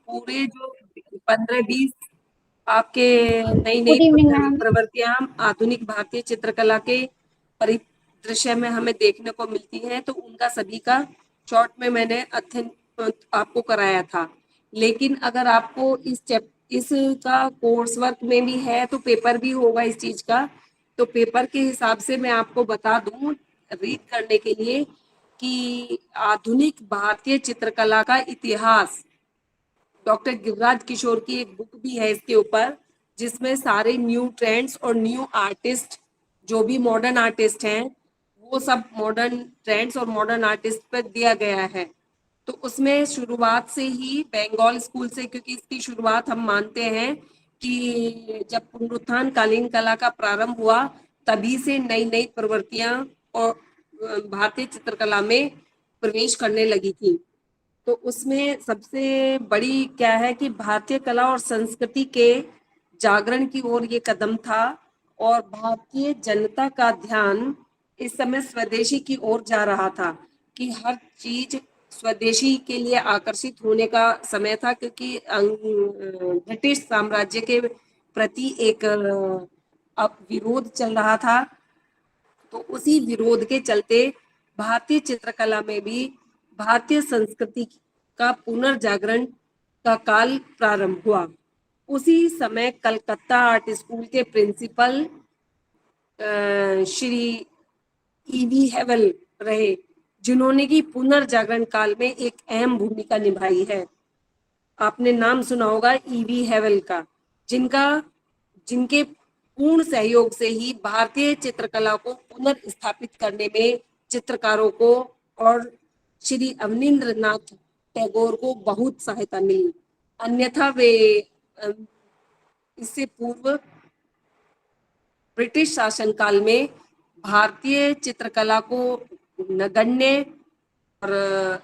पूरे जो 15-20 आपके नई नई गुड इवनिंग मैम। प्रवृत्तियां आधुनिक भारतीय चित्रकला के परिदृश्य में हमें देखने को मिलती हैं, तो उनका सभी का शॉर्ट में मैंने अध्ययन आपको कराया था। लेकिन अगर आपको इसका कोर्स वर्क में भी है तो पेपर भी होगा इस चीज का। तो पेपर के हिसाब से मैं आपको बता दूं रीड करने के लिए कि आधुनिक भारतीय चित्रकला का इतिहास, डॉक्टर गिरिराज किशोर की एक बुक भी है इसके ऊपर, जिसमें सारे न्यू ट्रेंड्स और न्यू आर्टिस्ट, जो भी मॉडर्न आर्टिस्ट हैं, वो सब मॉडर्न ट्रेंड्स और मॉडर्न आर्टिस्ट पर दिया गया है। तो उसमें शुरुआत से ही बंगाल स्कूल से, क्योंकि इसकी शुरुआत हम मानते हैं कि जब पुनरुत्थान कालीन कला का प्रारंभ हुआ तभी से नई नई प्रवृत्तियां और भारतीय चित्रकला में प्रवेश करने लगी थी। तो उसमें सबसे बड़ी क्या है कि भारतीय कला और संस्कृति के जागरण की ओर ये कदम था, और भारतीय जनता का ध्यान इस समय स्वदेशी की ओर जा रहा था कि हर चीज स्वदेशी के लिए आकर्षित होने का समय था, क्योंकि ब्रिटिश साम्राज्य के प्रति एक अब विरोध चल रहा था। तो उसी विरोध के चलते भारतीय चित्रकला में भी भारतीय संस्कृति का पुनर्जागरण का काल प्रारंभ हुआ। उसी समय कलकत्ता आर्ट स्कूल के प्रिंसिपल श्री ईवी हेवल रहे, जिन्होंने की पुनर्जागरण काल में एक अहम भूमिका निभाई है। आपने नाम सुना होगा ईवी हेवल का, जिनके पूर्ण सहयोग से ही भारतीय चित्रकला को पुनर्स्थापित करने में चित्रकारों को और श्री अवनींद्रनाथ टैगोर को बहुत सहायता मिली। अन्यथा वे इससे पूर्व ब्रिटिश शासनकाल में भारतीय चित्रकला को नगण्य और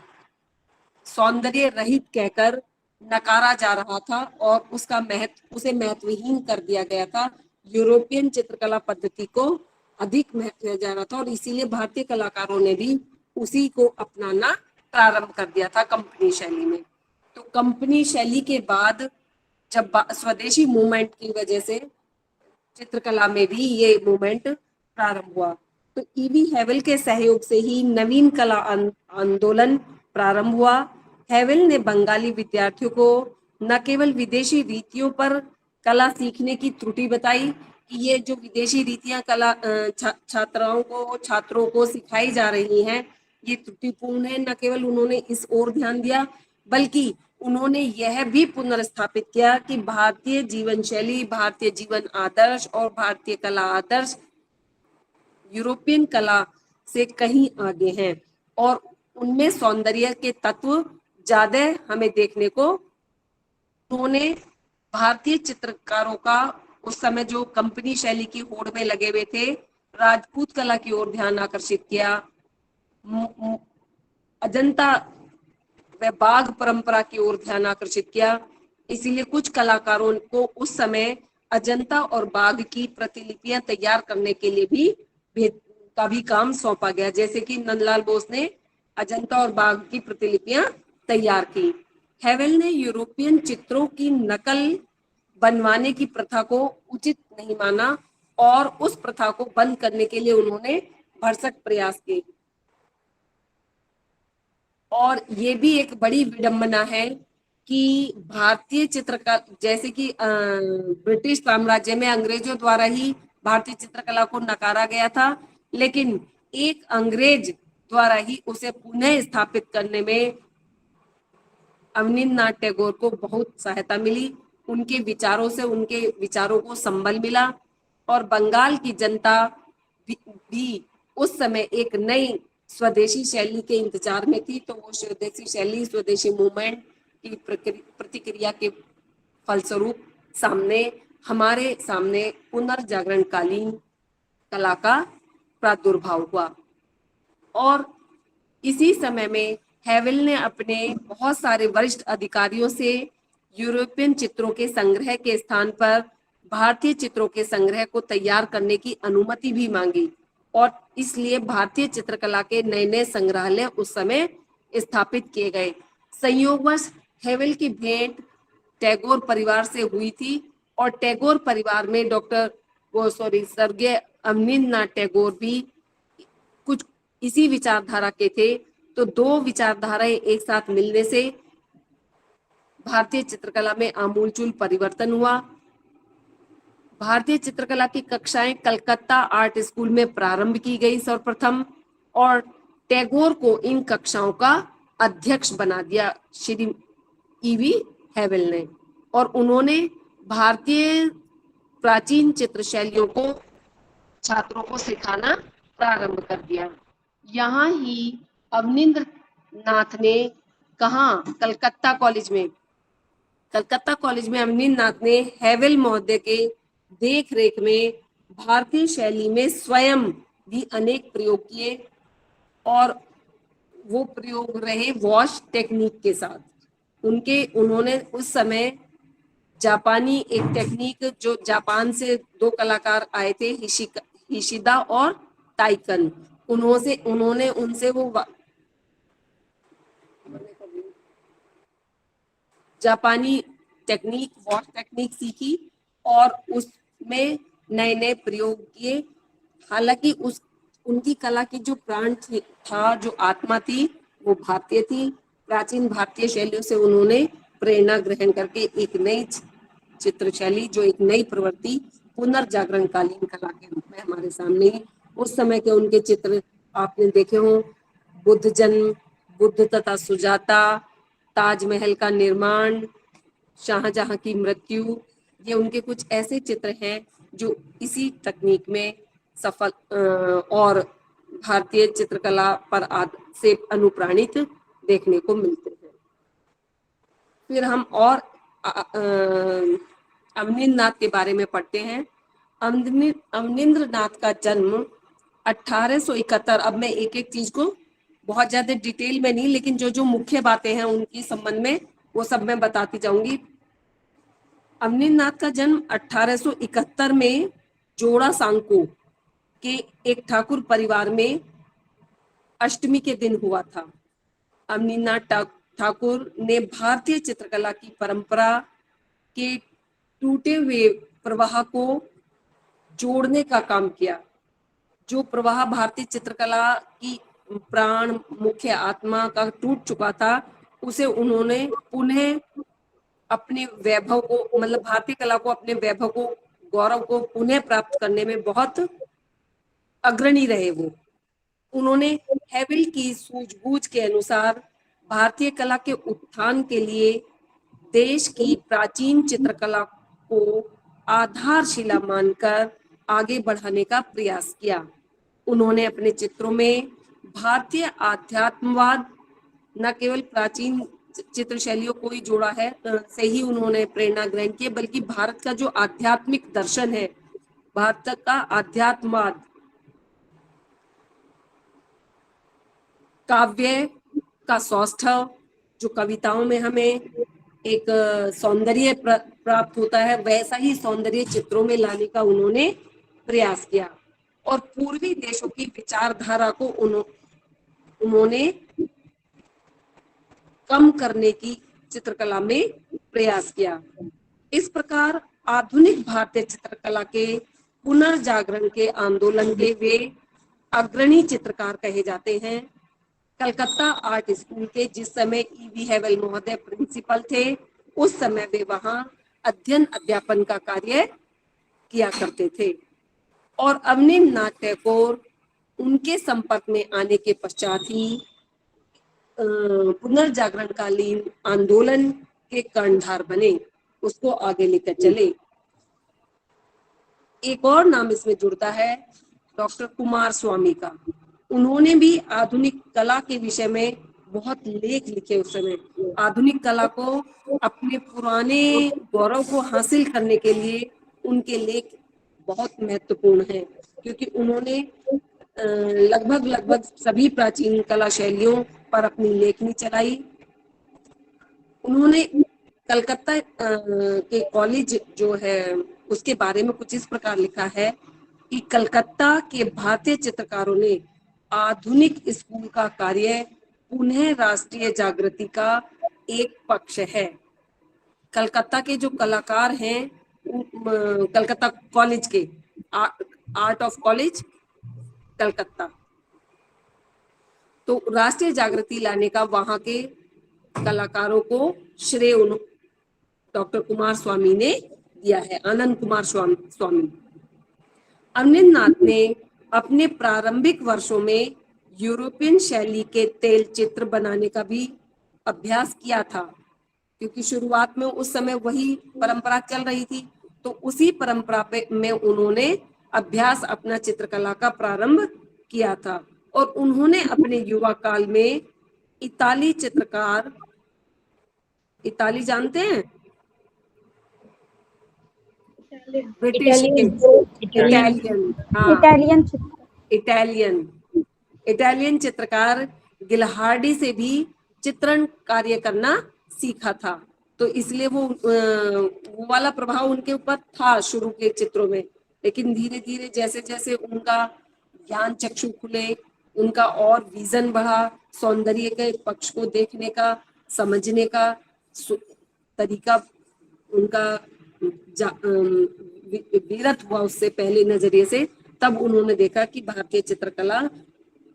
सौंदर्य रहित कहकर नकारा जा रहा था और उसे महत्वहीन कर दिया गया था। यूरोपियन चित्रकला पद्धति को अधिक महत्व दिया जा रहा था और इसीलिए भारतीय कलाकारों ने भी उसी को अपनाना प्रारंभ कर दिया था कंपनी शैली में। तो कंपनी शैली के बाद जब स्वदेशी मूवमेंट की वजह से चित्रकला में भी ये मूवमेंट प्रारंभ हुआ, तो ईवी हेवल के सहयोग से ही नवीन कला आंदोलन प्रारंभ हुआ। हेवल ने बंगाली विद्यार्थियों को न केवल विदेशी रीतियों पर कला सीखने की त्रुटि बताई कि ये जो विदेशी रीतियां छात्रों को सिखाई जा रही हैं ये त्रुटिपूर्ण है, न केवल उन्होंने इस ओर ध्यान दिया बल्कि उन्होंने यह भी पुनर्स्थापित किया कि भारतीय जीवन शैली, भारतीय जीवन आदर्श और भारतीय कला आदर्श यूरोपियन कला से कहीं आगे हैं और उनमें सौंदर्य के तत्व ज्यादा हमें देखने को। उन्होंने भारतीय चित्रकारों का उस समय जो कंपनी शैली की होड़ में लगे हुए थे राजपूत कला की ओर ध्यान आकर्षित किया। अजंता व बाघ परंपरा की ओर ध्यान आकर्षित किया। इसीलिए कुछ कलाकारों को उस समय अजंता और बाघ की प्रतिलिपियां तैयार करने के लिए भी काम सौंपा गया, जैसे कि नंदलाल बोस ने अजंता और बाघ की प्रतिलिपियां तैयार की। हेवल ने यूरोपियन चित्रों की नकल बनवाने की प्रथा को उचित नहीं माना और उस प्रथा को बंद करने के लिए उन्होंने भरसक प्रयास किए। और ये भी एक बड़ी विडंबना है कि भारतीय चित्रकला, जैसे कि ब्रिटिश साम्राज्य में अंग्रेजों द्वारा ही भारतीय चित्रकला को नकारा गया था, लेकिन एक अंग्रेज द्वारा ही उसे पुनः स्थापित करने में अवनींद्रनाथ टैगोर को बहुत सहायता मिली। उनके विचारों से उनके विचारों को संबल मिला और बंगाल की जनता भी उस समय एक नई स्वदेशी शैली के इंतजार में थी। तो वो स्वदेशी शैली, स्वदेशी मूवमेंट की प्रतिक्रिया के फलस्वरूप हमारे सामने पुनर्जागरणकालीन कला का प्रादुर्भाव हुआ। और इसी समय में हेवल ने अपने बहुत सारे वरिष्ठ अधिकारियों से यूरोपियन चित्रों के संग्रह के स्थान पर भारतीय चित्रों के संग्रह को तैयार करने की अनुमति भी मांगी और इसलिए भारतीय चित्रकला के नए नए संग्रहालय उस समय स्थापित किए गए। संयोगवश हेवल की भेंट टैगोर परिवार से हुई थी और टैगोर परिवार में स्वर्गीय अवनींद्रनाथ टैगोर भी कुछ इसी विचारधारा के थे। तो दो विचारधाराएं एक साथ मिलने से भारतीय चित्रकला में आमूलचूल परिवर्तन हुआ। भारतीय चित्रकला की कक्षाएं कलकत्ता आर्ट स्कूल में प्रारंभ की गई सर्वप्रथम, और टैगोर को इन कक्षाओं का अध्यक्ष बना दिया श्री ईवी हैवेल ने, और उन्होंने भारतीय प्राचीन चित्र शैलियों को छात्रों को सिखाना प्रारंभ कर दिया। यहाँ ही अवनींद्र नाथ ने कलकत्ता कॉलेज में अवनींद्र नाथ ने हैवेल महोदय के देख रेख में भारतीय शैली में स्वयं भी अनेक प्रयोग किए, और वो प्रयोग रहे वॉश टेक्निक के साथ। उन्होंने उस समय जापानी एक टेक्निक, जो जापान से दो कलाकार आए थे, हिशिदा और ताइकन, उन्होंने उनसे वो जापानी टेक्निक, वॉश टेक्निक सीखी और उसमें नए नए प्रयोग किए। हालांकि उनकी कला की जो प्राण था, जो आत्मा थी, वो भारतीय थी। प्राचीन भारतीय शैलियों से उन्होंने प्रेरणा ग्रहण करके एक नई चित्र शैली, जो एक नई प्रवृत्ति पुनर्जागरण कालीन कला के रूप में हमारे सामने, उस समय के उनके चित्र आपने देखे हो, बुद्ध जन्म, बुद्ध तथा सुजाता, ताजमहल का निर्माण, शाहजहां की मृत्यु, ये उनके कुछ ऐसे चित्र हैं जो इसी तकनीक में सफल और भारतीय चित्रकला पर से अनुप्राणित देखने को मिलते हैं। फिर हम और अवनींद्र नाथ के बारे में पढ़ते हैं। अवनींद्र नाथ का जन्म 1871, अब मैं एक एक चीज को बहुत ज्यादा डिटेल में नहीं, लेकिन जो जो मुख्य बातें हैं उनकी संबंध में वो सब मैं बताती जाऊंगी। अवनींद्र नाथ का जन्म 1871 में जोड़ा सांको के एक ठाकुर परिवार में अष्टमी के दिन हुआ था। अवनींद्र नाथ ठाकुर ने भारतीय चित्रकला की परंपरा के टूटे हुए प्रवाह को जोड़ने का काम किया। जो प्रवाह भारतीय चित्रकला की प्राण, मुख्य आत्मा का टूट चुका था, उसे उन्होंने पुनः अपने वैभव को, मतलब भारतीय कला को, अपने वैभव को, गौरव को पुनः प्राप्त करने में बहुत अग्रणी रहे। उन्होंने हैवेल की सूझबूझ के अनुसार भारतीय कला के उत्थान के लिए देश की प्राचीन चित्रकला को आधारशिला मानकर आगे बढ़ाने का प्रयास किया। उन्होंने अपने चित्रों में भारतीय आध्यात्मवाद, न केवल प्राचीन चित्र शैलियों को ही जोड़ा है से ही उन्होंने प्रेरणा ग्रहण की, बल्कि भारत का जो आध्यात्मिक दर्शन है, भारत का आध्यात्मवाद, काव्य का सौष्ठव, जो कविताओं में हमें एक सौंदर्य प्राप्त होता है, वैसा ही सौंदर्य चित्रों में लाने का उन्होंने प्रयास किया। और पूर्वी देशों की विचारधारा को उन्होंने कम करने की चित्रकला में प्रयास किया। इस प्रकार आधुनिक भारतीय चित्रकला के पुनर्जागरण के आंदोलन के वे अग्रणी चित्रकार कहे जाते हैं। कलकत्ता आर्ट स्कूल के जिस समय ईवी हैवेल महोदय प्रिंसिपल थे, उस समय वे वहां अध्ययन अध्यापन का कार्य किया करते थे। और अवनींद्र नाथ टैगोर उनके संपर्क में आने के पश्चात ही पुनर्जागरणकालीन आंदोलन के कर्णधार बने, उसको आगे लेकर चले। एक और नाम इसमें जुड़ता है डॉक्टर कुमार स्वामी का। उन्होंने भी आधुनिक कला के विषय में बहुत लेख लिखे। उस समय आधुनिक कला को अपने पुराने गौरव को हासिल करने के लिए उनके लेख बहुत महत्वपूर्ण हैं, क्योंकि उन्होंने लगभग सभी प्राचीन कला शैलियों पर अपनी लेखनी चलाई। उन्होंने कलकत्ता के कॉलेज जो है उसके बारे में कुछ इस प्रकार लिखा है कि कलकत्ता के भारतीय चित्रकारों ने आधुनिक स्कूल का कार्य पुनः राष्ट्रीय जागृति का एक पक्ष है। कलकत्ता के जो कलाकार हैं, कलकत्ता कॉलेज के, आर्ट ऑफ कॉलेज कलकत्ता, तो राष्ट्रीय जागृति लाने का वहां के कलाकारों को श्रेय डॉक्टर कुमार स्वामी ने दिया है, आनंद कुमार स्वामी। अमनिंद्रनाथ ने अपने प्रारंभिक वर्षों में यूरोपियन शैली के तेल चित्र बनाने का भी अभ्यास किया था, क्योंकि शुरुआत में उस समय वही परंपरा चल रही थी। तो उसी परंपरा में उन्होंने अभ्यास अपना चित्रकला का प्रारंभ किया था। और उन्होंने अपने युवा काल में इताली चित्रकार, इताली जानते हैं, ब्रिटिश के, इटालियन, हाँ, इटालियन चित्रकार गिलहार्डी से भी चित्रण कार्य करना सीखा था। तो इसलिए वो वाला प्रभाव उनके ऊपर था शुरू के चित्रों में, लेकिन धीरे धीरे जैसे जैसे उनका ज्ञान चक्षु खुले, उनका और विजन बढ़ा, सौंदर्य के पक्ष को देखने का, समझने का तरीका उनका विरत हुआ उससे पहले नजरिए से, तब उन्होंने देखा कि भारतीय चित्रकला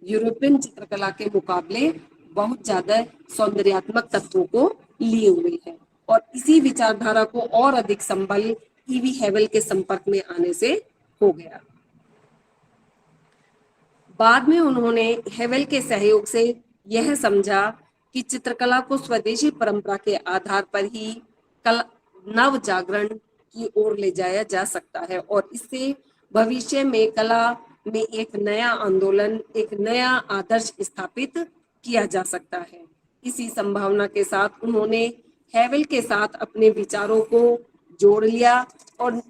यूरोपियन चित्रकला के मुकाबले बहुत ज्यादा सौंदर्यात्मक तत्वों को लिए हुए है। और इसी विचारधारा को और अधिक संबल ईवी हेवल के संपर्क में आने से हो गया। बाद में उन्होंने हेवल के सहयोग से यह समझा कि चित्रकला को स्वदेशी परंपरा के आधार पर ही नव जागरण की ओर ले जाया जा सकता है, और इससे भविष्य में कला में एक नया आंदोलन, एक नया आदर्श स्थापित किया जा सकता है। इसी संभावना के साथ उन्होंने हेवल के साथ अपने विचारों को जोड़ लिया, और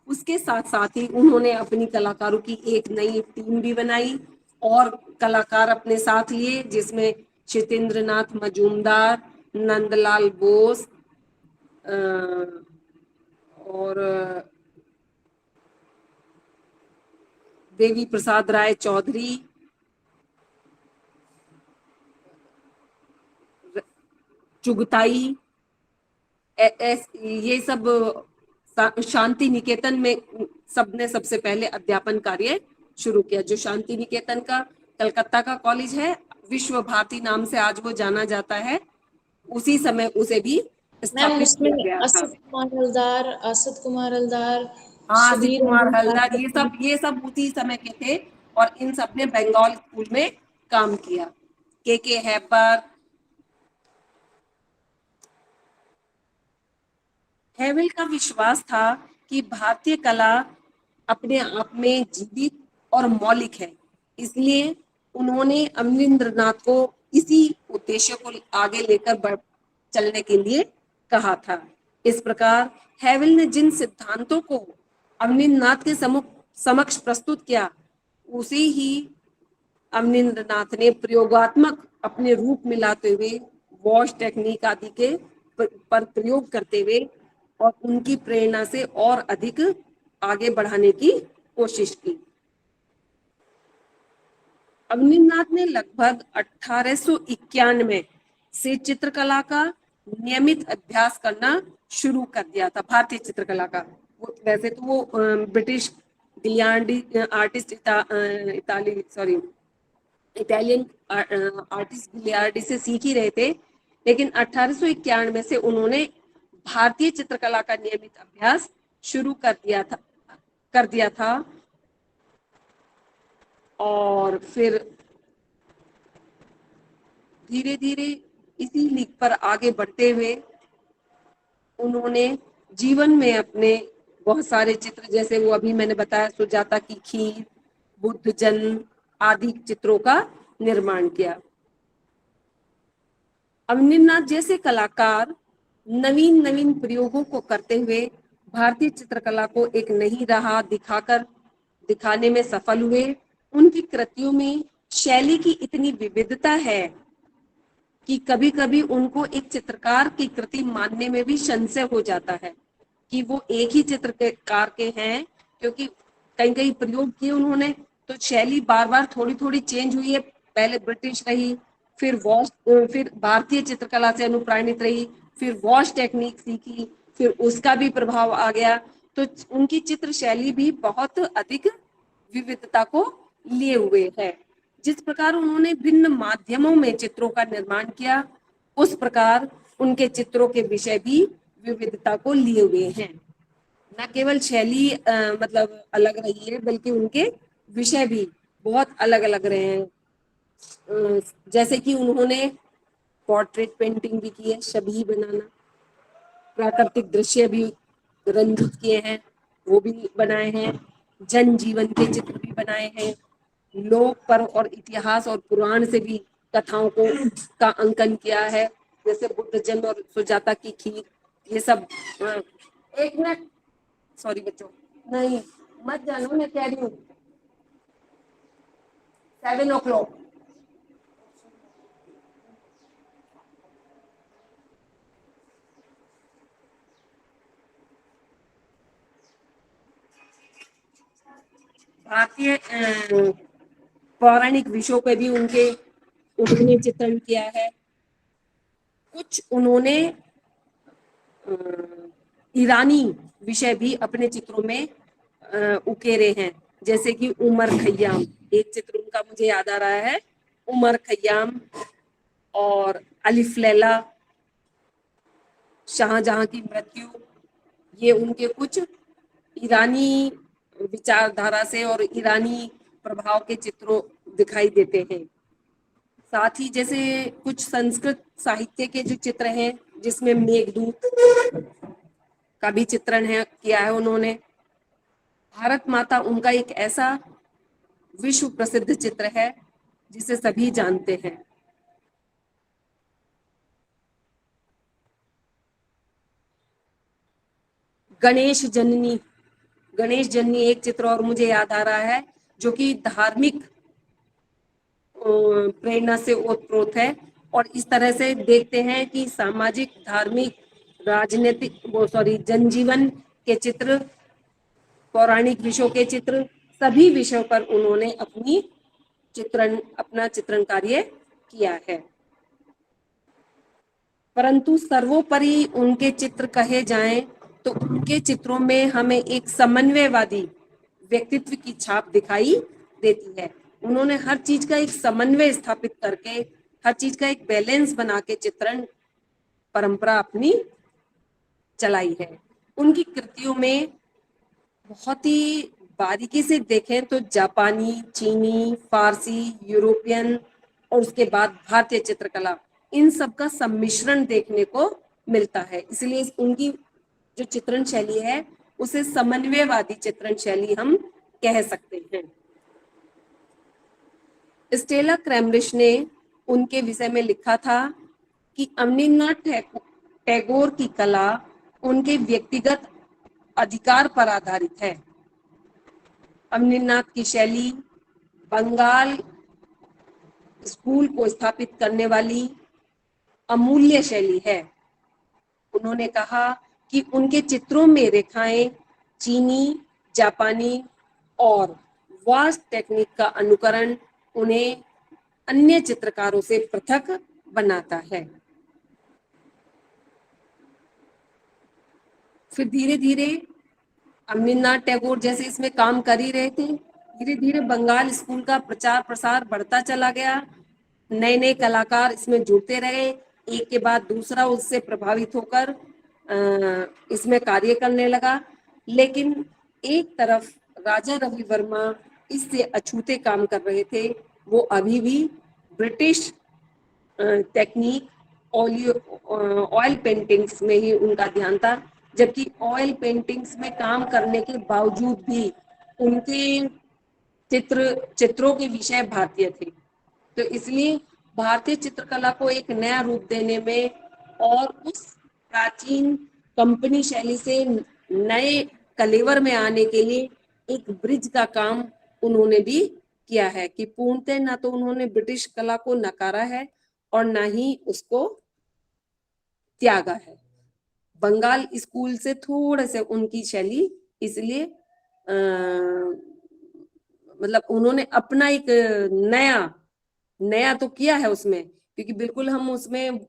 उसके साथ साथ ही उन्होंने अपनी कलाकारों की एक नई टीम भी बनाई और कलाकार अपने साथ लिए, जिसमें शितेंद्रनाथ मजूमदार, नंदलाल बोस और देवी प्रसाद राय चौधरी, चुगताई, ये सब शांति निकेतन में सबने सबसे पहले अध्यापन कार्य शुरू किया। जो शांति निकेतन का कलकत्ता का कॉलेज है, विश्व भारती नाम से आज वो जाना जाता है, उसी समय उसे भी स्थापित किया गया था। असद कुमार हलदार, हाँ, असित कुमार हलदार, ये सब उसी समय के थे, और इन सब ने बंगाल स्कूल में काम किया। के हैपर, हेवल का विश्वास था कि भारतीय कला अपने आप में जीवित और मौलिक है, इसलिए उन्होंने अमनिंद्रनाथ को इसी उद्देश्य को आगे लेकर चलने के लिए कहा था। इस प्रकार हेवल ने जिन सिद्धांतों को अमनिंद्रनाथ के समक्ष प्रस्तुत किया, उसे ही अमनिंद्रनाथ ने प्रयोगात्मक अपने रूप में लाते हुए वॉश टेक्निक आदि के पर प्रयोग करते हुए और उनकी प्रेरणा से और अधिक आगे बढ़ाने की कोशिश की। अमनिंद्रनाथ ने लगभग 1891 से चित्रकला का नियमित अभ्यास करना शुरू कर दिया था, भारतीय चित्रकला का। वैसे तो वो ब्रिटिश इटालियन आर्टिस्ट गिलियार्डी से सीख ही रहे थे, लेकिन 1891 से उन्होंने भारतीय चित्रकला का नियमित अभ्यास शुरू कर दिया था। और फिर धीरे धीरे इसी लीक पर आगे बढ़ते हुए उन्होंने जीवन में अपने बहुत सारे चित्र, जैसे वो अभी मैंने बताया सुजाता की खीर, बुद्ध जन्म आदि चित्रों का निर्माण किया। अमनिंद्रनाथ जैसे कलाकार नवीन नवीन प्रयोगों को करते हुए भारतीय चित्रकला को एक नई राह दिखाने में सफल हुए। उनकी कृतियों में शैली की इतनी विविधता है कि कभी कभी उनको एक चित्रकार की कृति मानने में भी संशय हो जाता है कि वो एक ही चित्रकार के हैं, क्योंकि कई कई प्रयोग किए उन्होंने, तो शैली बार बार थोड़ी थोड़ी चेंज हुई है। पहले ब्रिटिश रही, फिर भारतीय चित्रकला से अनुप्राणित रही, फिर वॉश टेक्निक सीखी, फिर उसका भी प्रभाव आ गया। तो उनकी चित्र शैली भी बहुत अधिक विविधता को लिए हुए है। जिस प्रकार उन्होंने भिन्न माध्यमों में चित्रों का निर्माण किया, उस प्रकार उनके चित्रों के विषय भी विविधता को लिए हुए हैं। न केवल शैली मतलब अलग रही है, बल्कि उनके विषय भी बहुत अलग अलग रहे हैं। जैसे कि उन्होंने पोर्ट्रेट पेंटिंग भी की है, छवि बनाना, प्राकृतिक दृश्य भी रंजित किए हैं, वो भी बनाए हैं, जन जीवन के चित्र भी बनाए हैं, लोक पर्व और इतिहास और पुराण से भी कथाओं को का अंकन किया है, जैसे बुद्ध जन्म और सुजाता की खीर, ये सब। एक मिनट, सॉरी बच्चों, नहीं मत जानो, मैं कह रही हूँ 7 o'clock। भारतीय पौराणिक विषयों पे भी उन्होंने चित्रण किया है। कुछ उन्होंने ईरानी विषय भी अपने चित्रों में उकेरे हैं, जैसे कि उमर खयाम, एक चित्र उनका मुझे याद आ रहा है, उमर खयाम और अलिफ लैला, शाहजहां की मृत्यु, ये उनके कुछ ईरानी विचारधारा से और ईरानी प्रभाव के चित्रों दिखाई देते हैं। साथ ही जैसे कुछ संस्कृत साहित्य के जो चित्र हैं, जिसमें मेघदूत का भी चित्रण है किया है उन्होंने। भारत माता उनका एक ऐसा विश्व प्रसिद्ध चित्र है जिसे सभी जानते हैं। गणेश जननी, गणेश जननी एक चित्र और मुझे याद आ रहा है, जो कि धार्मिक प्रेरणा से ओतप्रोत है। और इस तरह से देखते हैं कि सामाजिक, धार्मिक, राजनीतिक, जनजीवन के चित्र, पौराणिक विषयों के चित्र, सभी विषयों पर उन्होंने अपना चित्रण कार्य किया है। परंतु सर्वोपरि उनके चित्र कहे जाएं तो उनके चित्रों में हमें एक समन्वयवादी व्यक्तित्व की छाप दिखाई देती है। उन्होंने हर चीज का एक समन्वय स्थापित करके, हर चीज का एक बैलेंस बना के चित्रण परंपरा अपनी चलाई है। उनकी कृतियों में बहुत ही बारीकी से देखें तो जापानी, चीनी, फारसी, यूरोपियन और उसके बाद भारतीय चित्रकला, इन सब का सम्मिश्रण देखने को मिलता है। इसलिए उनकी जो चित्रण शैली है, उसे समन्वयवादी चित्रण शैली हम कह सकते हैं। स्टेला क्रैमरिश ने उनके विषय में लिखा था कि अवनींद्रनाथ टैगोर की कला उनके व्यक्तिगत अधिकार पर आधारित है। अवनींद्रनाथ की शैली बंगाल स्कूल को स्थापित करने वाली अमूल्य शैली है। उन्होंने कहा कि उनके चित्रों में रेखाएं चीनी, जापानी और वास्ट टेक्निक का अनुकरण उन्हें अन्य चित्रकारों से पृथक बनाता है। फिर धीरे धीरे अवनींद्रनाथ टैगोर जैसे इसमें काम कर ही रहे थे, धीरे धीरे बंगाल स्कूल का प्रचार प्रसार बढ़ता चला गया, नए नए कलाकार इसमें जुड़ते रहे, एक के बाद दूसरा उससे प्रभावित होकर इसमें कार्य करने लगा। लेकिन एक तरफ राजा रवि वर्मा इससे अछूते काम कर रहे थे, वो अभी भी ब्रिटिश टेक्निक ऑयल पेंटिंग्स में ही उनका ध्यान था, जबकि ऑयल पेंटिंग्स में काम करने के बावजूद भी उनके चित्रों के विषय भारतीय थे। तो इसलिए भारतीय चित्रकला को एक नया रूप देने में और उस प्राचीन कंपनी शैली से नए कलेवर में आने के लिए एक ब्रिज का काम उन्होंने भी किया है कि पूर्णतः ना तो उन्होंने ब्रिटिश कला को नकारा है और ना ही उसको त्यागा है। बंगाल स्कूल से थोड़े से उनकी शैली इसलिए मतलब उन्होंने अपना एक नया तो किया है उसमें, क्योंकि बिल्कुल हम उसमें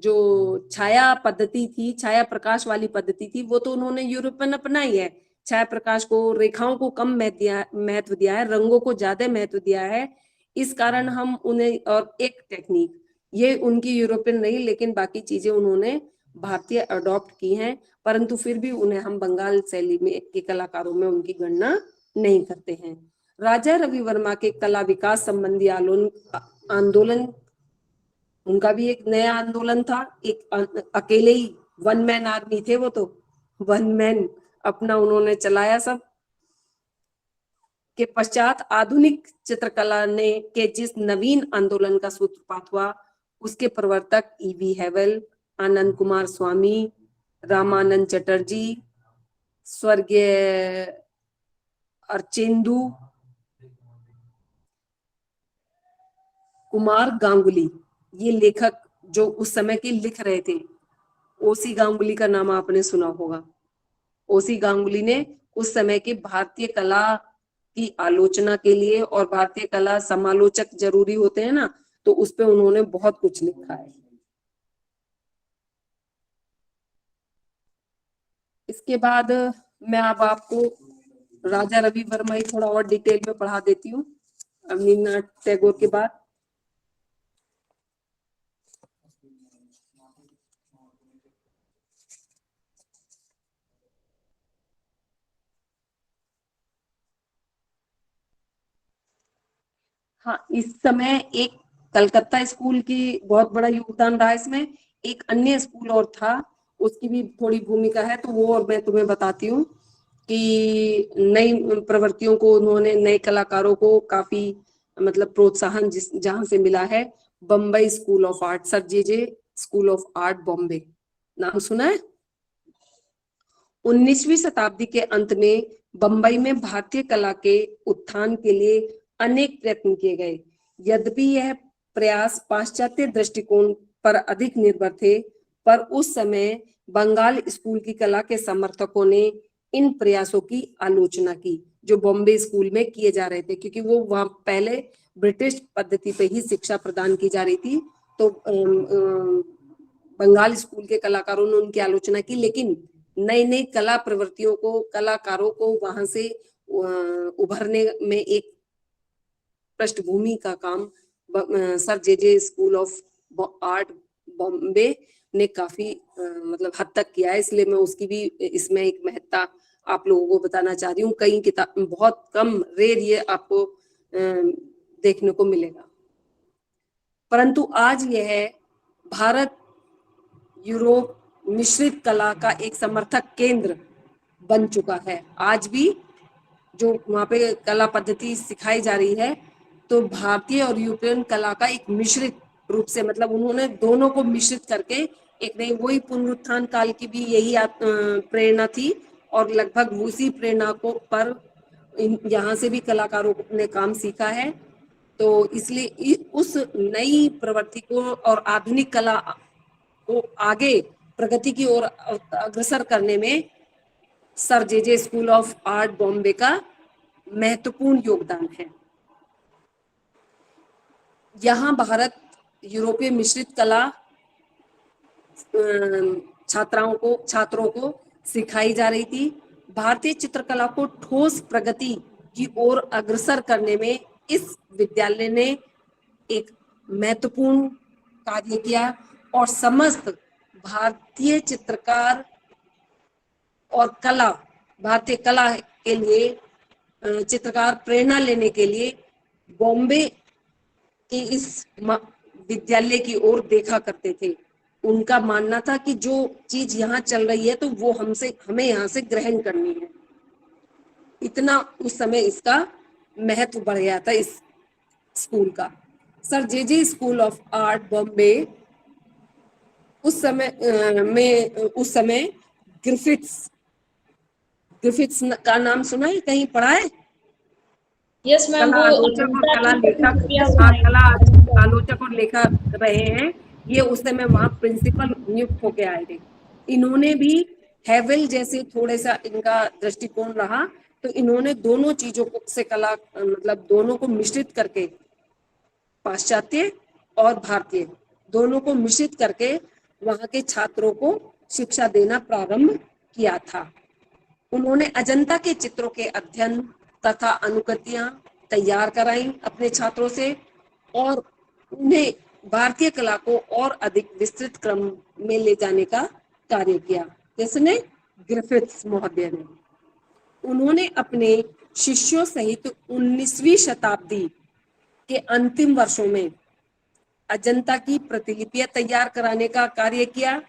जो छाया पद्धति थी, छाया प्रकाश वाली पद्धति थी, वो तो उन्होंने यूरोप में अपनाई है। छाया प्रकाश को, रेखाओं को कम महत्व दिया है, रंगों को ज्यादा महत्व दिया है। इस कारण हम उन्हें, और एक टेक्निक, ये उनकी यूरोपियन नहीं, लेकिन बाकी चीजें उन्होंने भारतीय अडॉप्ट की हैं, परंतु फिर भी उन्हें हम बंगाल शैली में के कलाकारों में उनकी गणना नहीं करते हैं। राजा रवि वर्मा के कला विकास संबंधी आंदोलन, उनका भी एक नया आंदोलन था। एक अकेले ही वन मैन आर्मी थे वो तो, वन मैन अपना उन्होंने चलाया सब। के पश्चात आधुनिक चित्रकला ने के जिस नवीन आंदोलन का सूत्रपात हुआ, उसके प्रवर्तक ईवी हेवल, आनंद कुमार स्वामी, रामानंद चटर्जी, स्वर्गीय अर्चेंदु कुमार गांगुली, ये लेखक जो उस समय के लिख रहे थे। ओसी गांगुली का नाम आपने सुना होगा। ओसी गांगुली ने उस समय की भारतीय कला की आलोचना के लिए, और भारतीय कला समालोचक जरूरी होते हैं ना, तो उस पे उन्होंने बहुत कुछ लिखा है। इसके बाद मैं अब आपको राजा रवि वर्मा ही थोड़ा और डिटेल में पढ़ा देती हूँ रवीन्द्रनाथ टैगोर के बाद। हाँ, इस समय एक कलकत्ता स्कूल की बहुत बड़ा योगदान रहा इसमें। एक अन्य स्कूल और था, उसकी भी थोड़ी भूमिका है, तो वो और मैं तुम्हें बताती हूँ कि नई प्रवृत्तियों को उन्होंने, नए कलाकारों को काफी मतलब प्रोत्साहन जिस जहां से मिला है। Bombay school of art, sir J school of art Bombay, नाम सुना है? 19वीं शताब्दी के अंत में बंबई में भारतीय कला के उत्थान के लिए अनेक प्रयत्न किए गए। यद्यपि यह प्रयास पाश्चात्य दृष्टिकोण पर अधिक निर्भर थे, पर उस समय बंगाल स्कूल की कला के समर्थकों ने इन प्रयासों की आलोचना की, जो बॉम्बे स्कूल में किए जा रहे थे, क्योंकि वो वहां पहले ब्रिटिश पद्धति पे ही शिक्षा प्रदान की जा रही थी। तो बंगाल स्कूल के कलाकारों ने उनकी आलोचना की, लेकिन नई नई कला प्रवृत्तियों को, कलाकारों को वहां से उभरने में एक पृष्ठभूमि का काम sir J school of art Bombay ने काफी मतलब हद तक किया है। इसलिए मैं उसकी भी इसमें एक महत्ता आप लोगों को बताना चाह रही हूँ। कई किताब, बहुत कम, रेर ये आपको देखने को मिलेगा। परंतु आज यह भारत यूरोप मिश्रित कला का एक समर्थक केंद्र बन चुका है। आज भी जो वहाँ पे कला पद्धति सिखाई जा रही है, तो भारतीय और यूरोपियन कला का एक मिश्रित रूप से, मतलब उन्होंने दोनों को मिश्रित करके एक नई, वही पुनरुत्थान काल की भी यही प्रेरणा थी, और लगभग उसी प्रेरणा को पर यहाँ से भी कलाकारों ने काम सीखा है। तो इसलिए उस नई प्रवृत्ति को और आधुनिक कला को आगे प्रगति की ओर अग्रसर करने में sir J school of art Bombay का महत्वपूर्ण योगदान है। यहाँ भारत यूरोपीय मिश्रित कला छात्रों को सिखाई जा रही थी। भारतीय चित्रकला को ठोस प्रगति की ओर अग्रसर करने में इस विद्यालय ने एक महत्वपूर्ण कार्य किया, और समस्त भारतीय चित्रकार और कला, भारतीय कला के लिए चित्रकार प्रेरणा लेने के लिए बॉम्बे के इस विद्यालय की ओर देखा करते थे। उनका मानना था कि जो चीज यहाँ चल रही है, तो वो हमें यहाँ से ग्रहण करनी है। इतना उस समय इसका महत्व बढ़ गया था इस स्कूल का। Sir J school of art Bombay उस समय ग्रिफिथ्स का नाम सुना है, कहीं पढ़ा है? यस मैम, कला वो आलोचक और कला लेखक, सुनाई कला थी। आलोचक और लेखक रहे हैं। ये उस समय वहां प्रिंसिपल नियुक्त होके आए थे। इन्होंने भी हेवल जैसे थोड़े सा इनका दृष्टिकोण रहा, तो इन्होंने दोनों चीजों को से कला मतलब दोनों को मिश्रित करके पाश्चात्य और भारतीय दोनों को मिश्रित करके वहां के छात्रों को शिक्षा देना प्रारंभ किया था। उन्होंने अजंता के चित्रों के अध्ययन तथा अनुकृतियां तैयार कराई अपने छात्रों से और उन्हें भारतीय कला को और अधिक विस्तृत क्रम में ले जाने का कार्य किया। किसने? ग्रिफिथ्स महोदय ने। उन्होंने अपने शिष्यों सहित 19वीं शताब्दी के अंतिम वर्षों में अजंता की प्रतिलिपियां तैयार कराने का कार्य किया।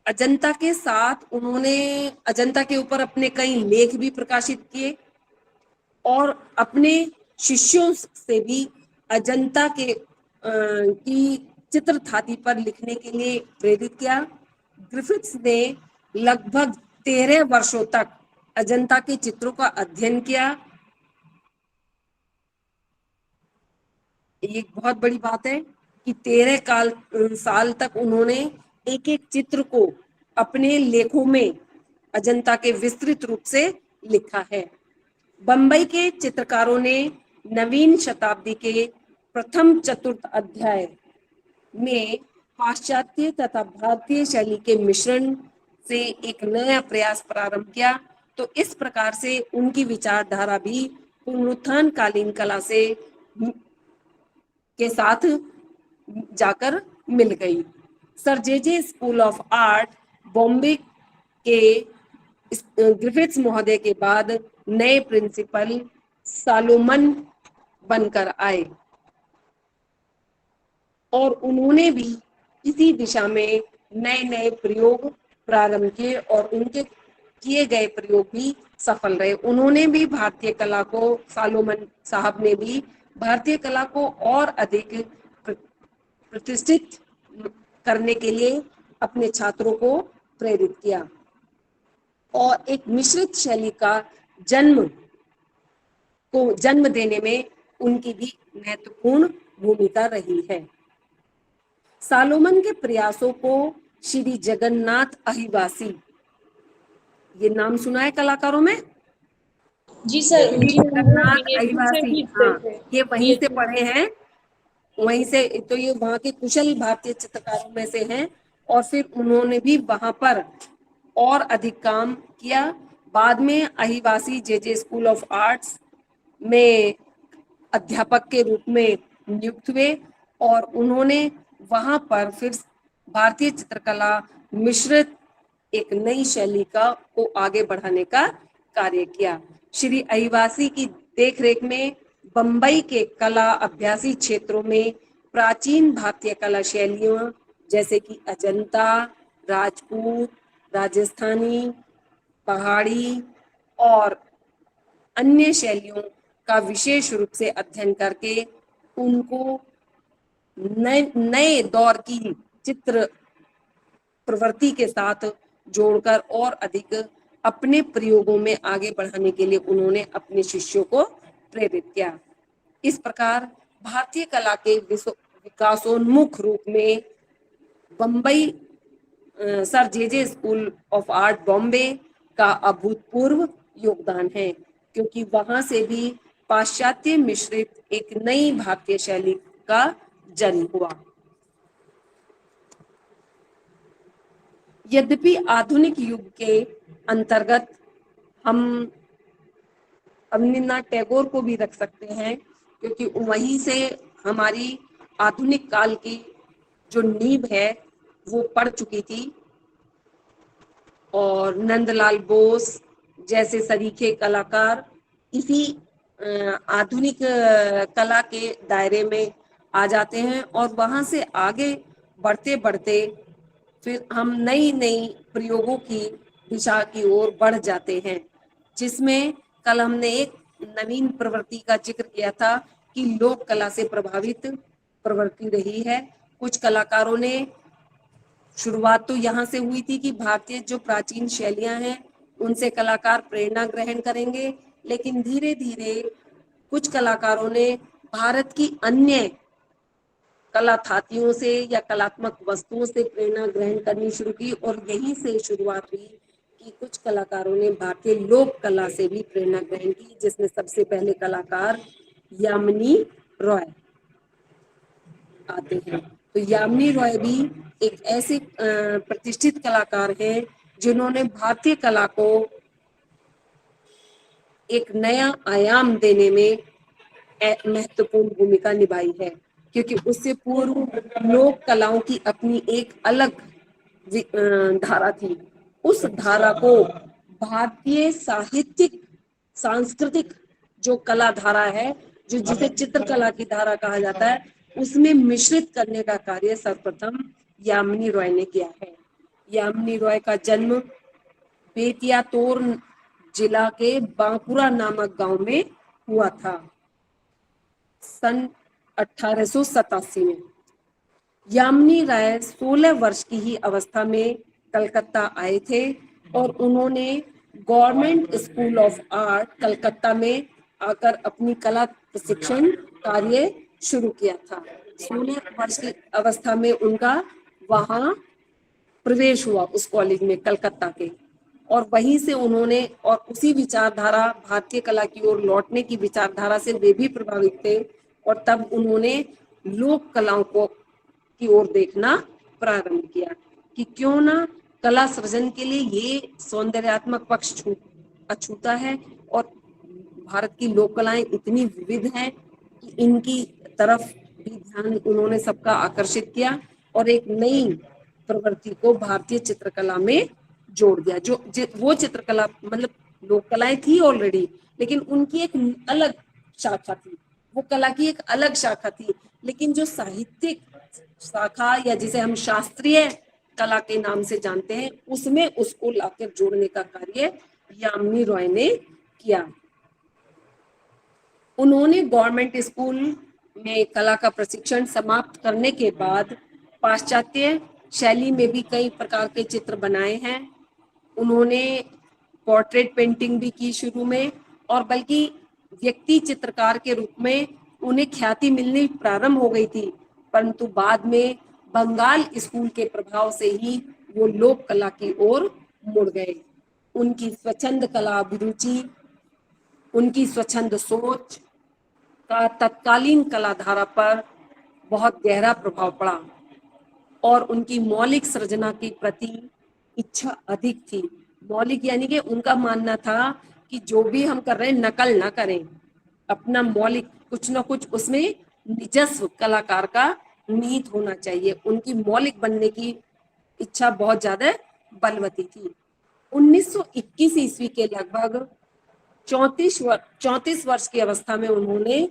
अजंता के साथ उन्होंने अजंता के ऊपर अपने कई लेख भी प्रकाशित किए और अपने शिष्यों से भी अजंता के की चित्र धाती पर लिखने के लिए प्रेरित किया। ग्रिफिथ्स ने लगभग 13 वर्षों तक अजंता के चित्रों का अध्ययन किया। ये बहुत बड़ी बात है कि 13 साल तक उन्होंने एक एक चित्र को अपने लेखों में अजंता के विस्तृत रूप से लिखा है। बंबई के चित्रकारों ने नवीन शताब्दी के प्रथम चतुर्थ अध्याय में पाश्चात्य तथा भारतीय शैली के मिश्रण से एक नया प्रयास प्रारंभ किया। तो इस प्रकार से उनकी विचारधारा भी पुनरुत्थान कालीन कला से के साथ जाकर मिल गई। Sir J school of art Bombay के ग्रिफिथ्स महोदय के बाद नए प्रिंसिपल सालोमन बनकर आए और उन्होंने भी इसी दिशा में नए नए प्रयोग प्रारंभ किए और उनके किए गए प्रयोग भी सफल रहे। उन्होंने भी भारतीय कला को, सालोमन साहब ने भी भारतीय कला को और अधिक प्रतिष्ठित करने के लिए अपने छात्रों को प्रेरित किया और एक मिश्रित शैली का जन्म देने में उनकी भी महत्वपूर्ण भूमिका रही है। सालोमन के प्रयासों को श्री जगन्नाथ अहिवासी, ये नाम सुना है कलाकारों में? जी सर, श्री जी हम वो जगन्नाथ बीएससी से अहिवासी, भी थे। हाँ, ये वहीं से बीएससी पढ़े हैं, वहीं से, तो ये वहां के कुशल भारतीय चित्रकारों में से हैं और फिर उन्होंने भी वहां पर और अधिक काम किया। बाद में अहिवासी जे स्कूल ऑफ आर्ट्स में अध्यापक के रूप में नियुक्त हुए और उन्होंने वहां पर फिर भारतीय चित्रकला मिश्रित एक नई शैली को आगे बढ़ाने का कार्य किया। श्री अहिवासी की देखरेख में बंबई के कला अभ्यासी क्षेत्रों में प्राचीन भारतीय कला शैलियों जैसे कि अजंता, राजपूत, राजस्थानी, पहाड़ी और अन्य शैलियों का विशेष रूप से अध्ययन करके उनको नए दौर की चित्र प्रवृत्ति के साथ जोड़कर और अधिक अपने प्रयोगों में आगे बढ़ाने के लिए उन्होंने अपने शिष्यों को प्रेरित किया। इस प्रकार भारतीय कला के विकासोन्मुख रूप में Bambai sir J school of art Bombay का अभूतपूर्व योगदान है, क्योंकि वहां से भी पाश्चात्य मिश्रित एक नई भारतीय शैली का जन्म हुआ। यद्यपि आधुनिक युग के अंतर्गत हम रवींद्रनाथ टैगोर को भी रख सकते हैं, क्योंकि वहीं से हमारी आधुनिक काल की जो नींव है वो पड़ चुकी थी और नंदलाल बोस जैसे सरीखे कलाकार इसी आधुनिक कला के दायरे में आ जाते हैं और वहां से आगे बढ़ते बढ़ते फिर हम नई नई प्रयोगों की दिशा की ओर बढ़ जाते हैं, जिसमें कल हमने एक नवीन प्रवृत्ति का जिक्र किया था कि लोक कला से प्रभावित प्रवृत्ति रही है। कुछ कलाकारों ने शुरुआत तो यहाँ से हुई थी कि भारतीय जो प्राचीन शैलियां हैं उनसे कलाकार प्रेरणा ग्रहण करेंगे, लेकिन धीरे धीरे कुछ कलाकारों ने भारत की अन्य कला थातियों से या कलात्मक वस्तुओं से प्रेरणा ग्रहण करनी शुरू की और यहीं से शुरुआत हुई कि कुछ कलाकारों ने भारतीय लोक कला से भी प्रेरणा ग्रहण की, जिसमें सबसे पहले कलाकार यामिनी रॉय। आते हैं। तो यामिनी रॉय भी एक ऐसे प्रतिष्ठित कलाकार हैं जिन्होंने भारतीय कला को एक नया आयाम देने में महत्वपूर्ण भूमिका निभाई है, क्योंकि उससे पूर्व लोक कलाओं की अपनी एक अलग धारा थी। उस धारा को भारतीय साहित्यिक सांस्कृतिक जो कला धारा है, जो जिसे चित्रकला की धारा कहा जाता है, उसमें मिश्रित करने का कार्य सर्वप्रथम यामिनी रॉय ने किया है। यामिनी रॉय का जन्म बेतिया तोर जिला के बांकुरा नामक गांव में हुआ था सन 1887 में। यामिनी राय 16 वर्ष की ही अवस्था में कलकत्ता आए थे और उन्होंने government school of art Calcutta में आकर अपनी कला प्रशिक्षण कार्य शुरू किया था। 16 वर्ष की अवस्था में उनका वहां प्रवेश हुआ उस कॉलेज में कलकत्ता के, और वहीं से उन्होंने और उसी विचारधारा भारतीय कला की ओर लौटने की विचारधारा से वे भी प्रभावित थे, और तब उन्होंने लोक कलाओं को की ओर देखना प्रारंभ किया कि क्यों ना कला सृजन के लिए ये सौंदर्यात्मक पक्ष अछूता है, और भारत की लोक कलाएं इतनी विविध हैं कि इनकी तरफ भी ध्यान उन्होंने सबका आकर्षित किया और एक नई प्रवृत्ति को भारतीय चित्रकला में जोड़ दिया। वो चित्रकला मतलब लोक कलाएं थी ऑलरेडी, लेकिन उनकी एक अलग शाखा थी, वो कला की एक अलग शाखा थी, लेकिन जो साहित्यिक शाखा या जिसे हम शास्त्रीय कला के नाम से जानते हैं, उसमें उसको लाकर जोड़ने का कार्य यामिनी रॉय ने किया। उन्होंने गवर्नमेंट स्कूल में कला का प्रशिक्षण समाप्त करने के बाद पाश्चात्य शैली में भी कई प्रकार के चित्र बनाए हैं। उन्होंने पोर्ट्रेट पेंटिंग भी की शुरू में, और बल्कि व्यक्ति चित्रकार के रूप में उन्हें ख्याति मिलनी प्रारंभ हो गई थी, परंतु बाद में बंगाल स्कूल के प्रभाव से ही वो लोक कला की ओर मुड़ गए। उनकी स्वच्छंद कला अभिरुचि, उनकी स्वच्छंद सोच का तत्कालीन कलाधारा पर बहुत गहरा प्रभाव पड़ा, और उनकी मौलिक सृजना के प्रति इच्छा अधिक थी। मौलिक यानी कि उनका मानना था कि जो भी हम कर रहे हैं नकल ना करें, अपना मौलिक कुछ ना कुछ उसमें निजस्व कलाकार का निहित होना चाहिए। उनकी मौलिक बनने की इच्छा बहुत ज्यादा बलवती थी। 1921 ईस्वी के लगभग 34 वर्ष की अवस्था में उन्होंने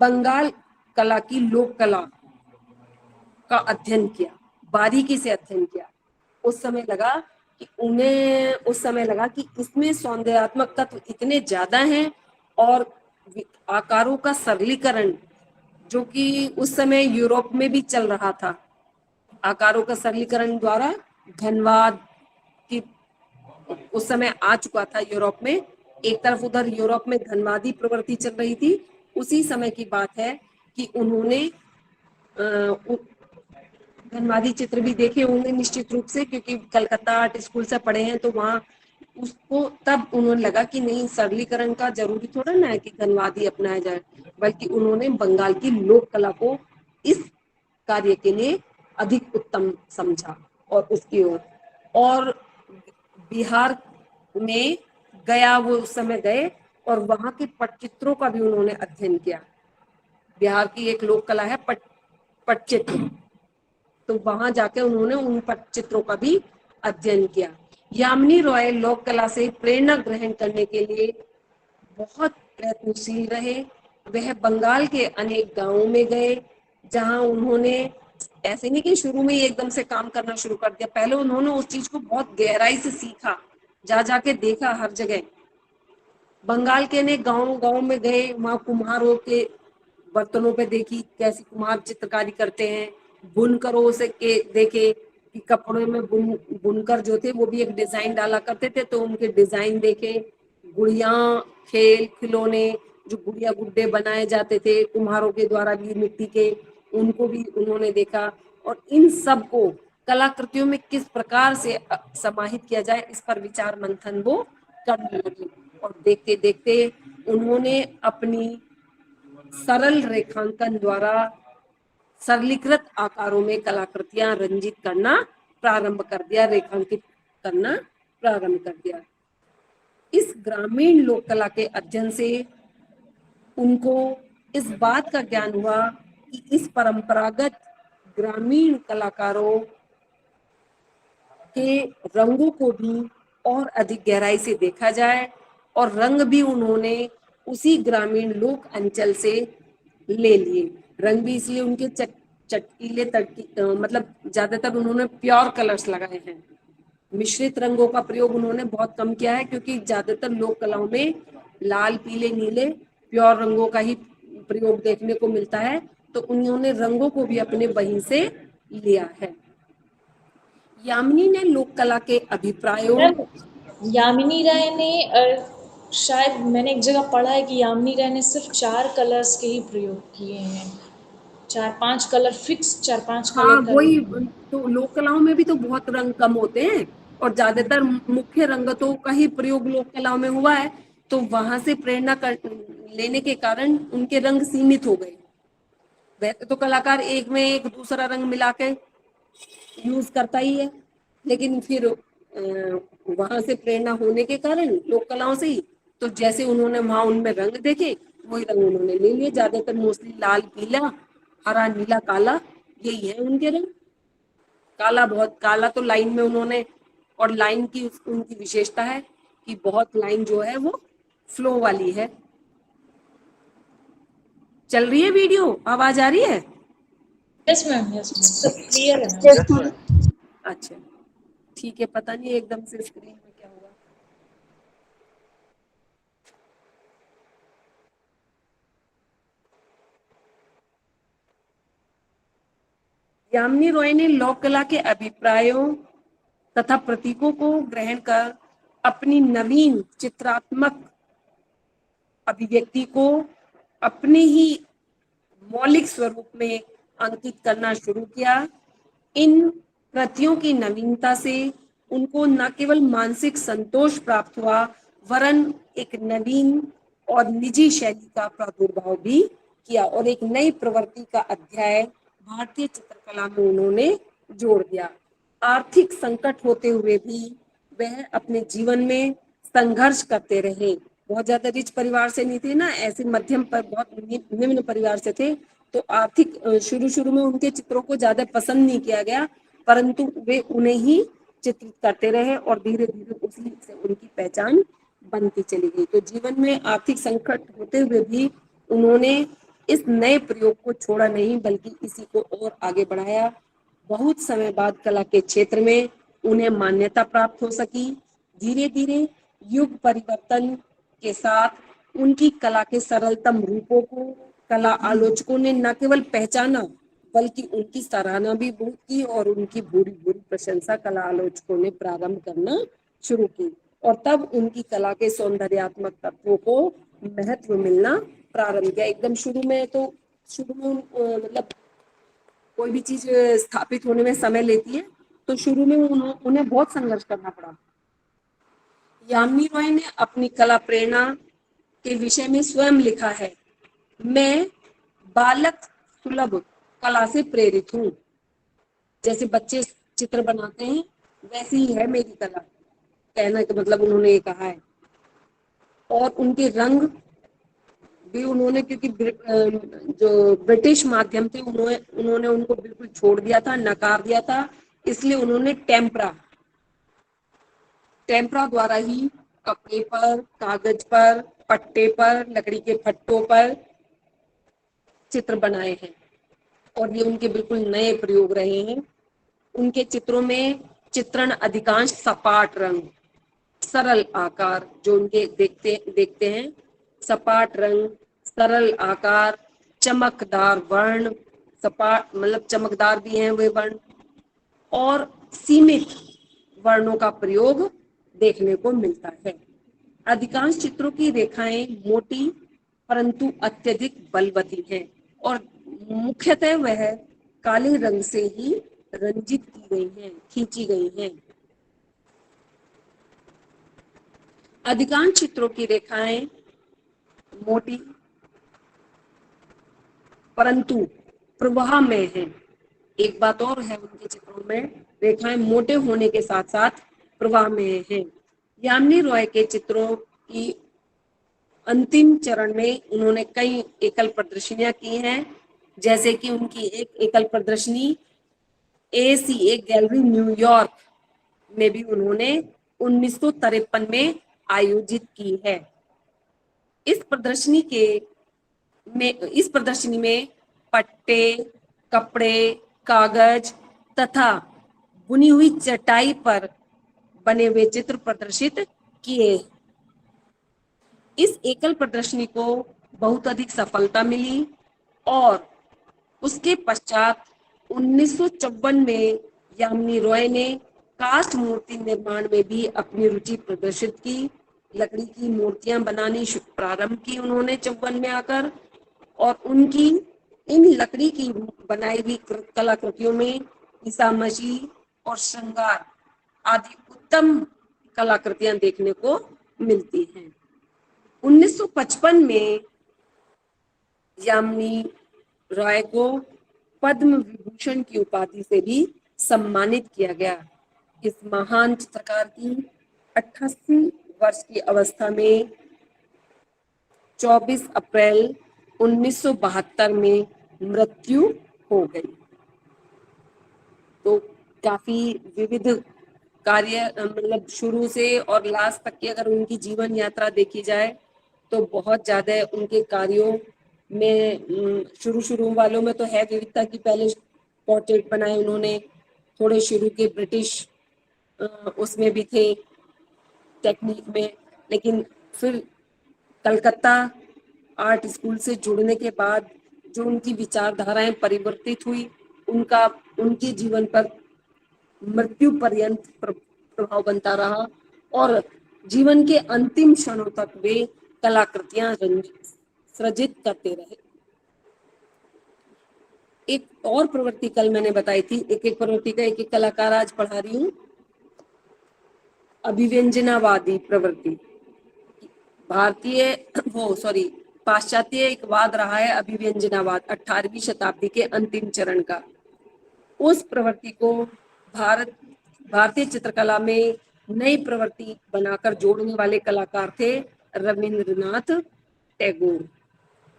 बंगाल कला की लोक कला का अध्ययन किया, बारीकी से अध्ययन किया। उस समय लगा कि इसमें सौंदर्यात्मक तत्व इतने ज्यादा हैं, और आकारों का सरलीकरण जो कि उस समय यूरोप में भी चल रहा था, आकारों का सरलीकरण द्वारा घनवाद की उस समय आ चुका था यूरोप में। एक तरफ उधर यूरोप में घनवादी प्रवृत्ति चल रही थी, उसी समय की बात है कि उन्होंने घनवादी चित्र भी देखे होंगे निश्चित रूप से, क्योंकि कलकत्ता आर्ट स्कूल से पढ़े हैं, तो वहाँ उसको तब उन्होंने लगा कि नहीं, सरलीकरण का जरूरी थोड़ा ना है कि घनवादी अपनाया जाए, बल्कि उन्होंने बंगाल की लोक कला को इस कार्य के लिए अधिक उत्तम समझा और उसकी ओर, और बिहार में गया, वो उस समय गए और वहां के पटचित्रों का भी उन्होंने अध्ययन किया। बिहार की एक लोक कला है पटचित्र, तो वहां जाके उन्होंने उन पटचित्रों का भी अध्ययन किया। यामिनी रॉय लोक कला से प्रेरणा ग्रहण करने के लिए बहुत प्रयत्नशील रहे। वह बंगाल के अनेक गांवों में गए, जहां उन्होंने ऐसे नहीं कि शुरू में ही एकदम से काम करना शुरू कर दिया, पहले उन्होंने उस चीज को बहुत गहराई से सीखा, जा जाके देखा हर जगह। बंगाल के अनेक गांव में गए, वहां कुम्हारों के बर्तनों पे देखी कैसी कुम्हार चित्रकारी करते हैं, बुनकरों से के देखे कि कपड़े में बुनकर जो थे वो भी एक डिजाइन डाला करते थे, तो उनके डिजाइन देखे। गुड़िया, खेल खिलौने, जो गुड़िया गुड्डे बनाए जाते थे कुम्हारों के द्वारा भी मिट्टी के, उनको भी उन्होंने देखा, और इन सब को कलाकृतियों में किस प्रकार से समाहित किया जाए, इस पर विचार मंथन वो करने लगे। और देखते देखते उन्होंने अपनी सरल रेखांकन द्वारा सरलीकृत आकारों में कलाकृतियां रंजित करना प्रारंभ कर दिया, रेखांकित करना प्रारंभ कर दिया। इस ग्रामीण लोक कला के अध्ययन से उनको इस बात का ज्ञान हुआ कि इस परंपरागत ग्रामीण कलाकारों के रंगों को भी और अधिक गहराई से देखा जाए, और रंग भी उन्होंने उसी ग्रामीण लोक अंचल से ले लिए। रंग भी इसलिए उनके चटकीले मतलब ज्यादातर उन्होंने प्योर कलर्स लगाए हैं। मिश्रित रंगों का प्रयोग उन्होंने बहुत कम किया है, क्योंकि ज्यादातर लोक कलाओं में लाल पीले नीले प्योर रंगों का ही प्रयोग देखने को मिलता है, तो उन्होंने रंगों को भी अपने वहीं से लिया है। यामिनी ने लोक कला के अभिप्रायों मैम, यामिनी राय ने शायद मैंने एक जगह पढ़ा है कि यामिनी राय ने सिर्फ 4 कलर्स के ही प्रयोग किए हैं। 4-5 कलर फिक्स, 4-5 हाँ, कलर करे वही हैं। तो लोक कलाओं में भी तो बहुत रंग कम होते हैं, और ज्यादातर मुख्य रंगतों का ही प्रयोग लोक कलाओं में हुआ है, तो वहां से प्रेरणा लेने के कारण उनके रंग सीमित हो गए। वैसे तो कलाकार एक में एक दूसरा रंग मिला के यूज करता ही है, लेकिन फिर वहां से प्रेरणा होने के कारण लोक कलाओं से ही, तो जैसे उन्होंने वहां उनमें रंग देखे वही रंग उन्होंने ले लिए। ज्यादातर मोस्टली लाल पीला हरा नीला काला, यही है उनके रंग। काला, बहुत काला तो लाइन में उन्होंने, और लाइन की उनकी विशेषता है कि बहुत लाइन जो है वो फ्लो वाली है। चल रही है वीडियो, आवाज आ रही है? यस मैम, यस मैम, सब क्लियर है Yes, मैम। ma'am. अच्छा, ठीक है, पता नहीं एकदम से स्क्रीन में क्या हुआ। यामिनी रॉय ने लोक कला के अभिप्रायों तथा प्रतीकों को ग्रहण कर अपनी नवीन चित्रात्मक अभिव्यक्ति को अपने ही मौलिक स्वरूप में अंकित करना शुरू किया। इन कृतियों की नवीनता से उनको न केवल मानसिक संतोष प्राप्त हुआ, वरन एक नवीन और निजी शैली का प्रादुर्भाव भी किया, और एक नई प्रवृत्ति का अध्याय भारतीय चित्रकला में उन्होंने जोड़ दिया। आर्थिक संकट होते हुए भी वह अपने जीवन में संघर्ष करते रहे। बहुत ज्यादा रिच परिवार से नहीं थे ना, ऐसे मध्यम पर बहुत निम्न परिवार से थे, तो आर्थिक शुरू शुरू में उनके चित्रों को ज्यादा पसंद नहीं किया गया, परंतु वे उन्हें ही चित्रित करते रहे, और धीरे धीरे उसी से उनकी पहचान बनती चली गई। तो जीवन में आर्थिक संकट होते हुए भी उन्होंने इस नए प्रयोग को छोड़ा नहीं, बल्कि इसी को और आगे बढ़ाया। बहुत समय बाद कला के क्षेत्र में उन्हें मान्यता प्राप्त हो सकी। धीरे धीरे युग परिवर्तन के साथ उनकी कला के सरलतम रूपों को कला आलोचकों ने न केवल पहचाना, बल्कि उनकी सराहना भी बहुत की, और उनकी बुरी बुरी प्रशंसा कला आलोचकों ने प्रारंभ करना शुरू की, और तब उनकी कला के सौंदर्यात्मक तत्वों को महत्व मिलना प्रारंभ किया। एकदम शुरू में तो शुरू में मतलब कोई भी चीज स्थापित होने में समय लेती है, तो शुरू में उन्हें बहुत संघर्ष करना पड़ा। यामिनी रॉय ने अपनी कला प्रेरणा के विषय में स्वयं लिखा है, मैं बालक सुलभ कला से प्रेरित हूँ। जैसे बच्चे चित्र बनाते हैं वैसी ही है मेरी कला, कहने का मतलब उन्होंने ये कहा है। और उनके रंग भी उन्होंने, क्योंकि जो ब्रिटिश माध्यम थे उन्होंने उनको बिल्कुल छोड़ दिया था, नकार दिया था, इसलिए उन्होंने टेम्परा द्वारा ही कपड़े पर, कागज पर, पट्टे पर, लकड़ी के फट्टों पर चित्र बनाए हैं, और ये उनके बिल्कुल नए प्रयोग रहे हैं। उनके चित्रों में चित्रण अधिकांश सपाट रंग, सरल आकार, जो उनके देखते हैं, सपाट रंग, सरल आकार, चमकदार वर्ण, सपाट मतलब चमकदार भी हैं वे वर्ण, और सीमित वर्णों का प्रयोग देखने को मिलता है। अधिकांश चित्रों की रेखाएं मोटी परंतु अत्यधिक बलवती हैं, और मुख्यतः वह काले रंग से ही रंजित की गई हैं, खींची गई हैं। अधिकांश चित्रों की रेखाएं मोटी परंतु प्रवाह में हैं। एक बात और है उनके चित्रों में, रेखाएं मोटे होने के साथ साथ प्रवाह में हैं। यामिनी रॉय के चित्रों की अंतिम चरण में उन्होंने कई एकल प्रदर्शनियां की हैं, जैसे कि उनकी एक एकल प्रदर्शनी ACA गैलरी न्यूयॉर्क में भी उन्होंने 1953 में आयोजित की है। इस प्रदर्शनी में पट्टे, कपड़े, कागज तथा बुनी हुई चटाई पर बने हुए चित्र प्रदर्शित किए। इस एकल प्रदर्शनी को बहुत अधिक सफलता मिली और उसके पश्चात 1954 में यामिनी रॉय ने कास्ट मूर्ति निर्माण में भी अपनी रुचि प्रदर्शित की। लकड़ी की मूर्तियां बनानी प्रारंभ की उन्होंने 54 में आकर, और उनकी इन लकड़ी की बनाई हुई कलाकृतियों में ईसा मसीह और श्रृंगार आदि उत्तम कलाकृतियां देखने को मिलती हैं। 1955 में यामिनी रॉय को पद्म विभूषण की उपाधि से भी सम्मानित किया गया। इस महान चित्रकार की 88 वर्ष की अवस्था में 24 अप्रैल 1972 में मृत्यु हो गई। तो काफी विविध कार्य, मतलब शुरू से और लास्ट तक की अगर उनकी जीवन यात्रा देखी जाए तो बहुत ज्यादा उनके कार्यों में, शुरू वालों में तो है विविधता की, पहले पोर्ट्रेट बनाए उन्होंने, थोड़े शुरू के ब्रिटिश उसमें भी थे टेक्निक में, लेकिन फिर कलकत्ता आर्ट स्कूल से जुड़ने के बाद जो उनकी विचारधाराएं परिवर्तित हुई, उनके जीवन पर मृत्यु पर्यंत प्रभाव बनता रहा और जीवन के अंतिम क्षणों तक वे कलाकृतियां सृजित करते रहे। एक और प्रवृत्ति कल मैंने बताई थी, एक एक प्रवृत्ति का एक एक कलाकार आज पढ़ा रही हूँ। अभिव्यंजनावादी प्रवृत्ति, पाश्चात्य एक वाद रहा है अभिव्यंजनावाद 18वीं शताब्दी के अंतिम चरण का। उस प्रवृत्ति को भारतीय चित्रकला में नई प्रवृत्ति बनाकर जोड़ने वाले कलाकार थे रविंद्रनाथ टैगोर,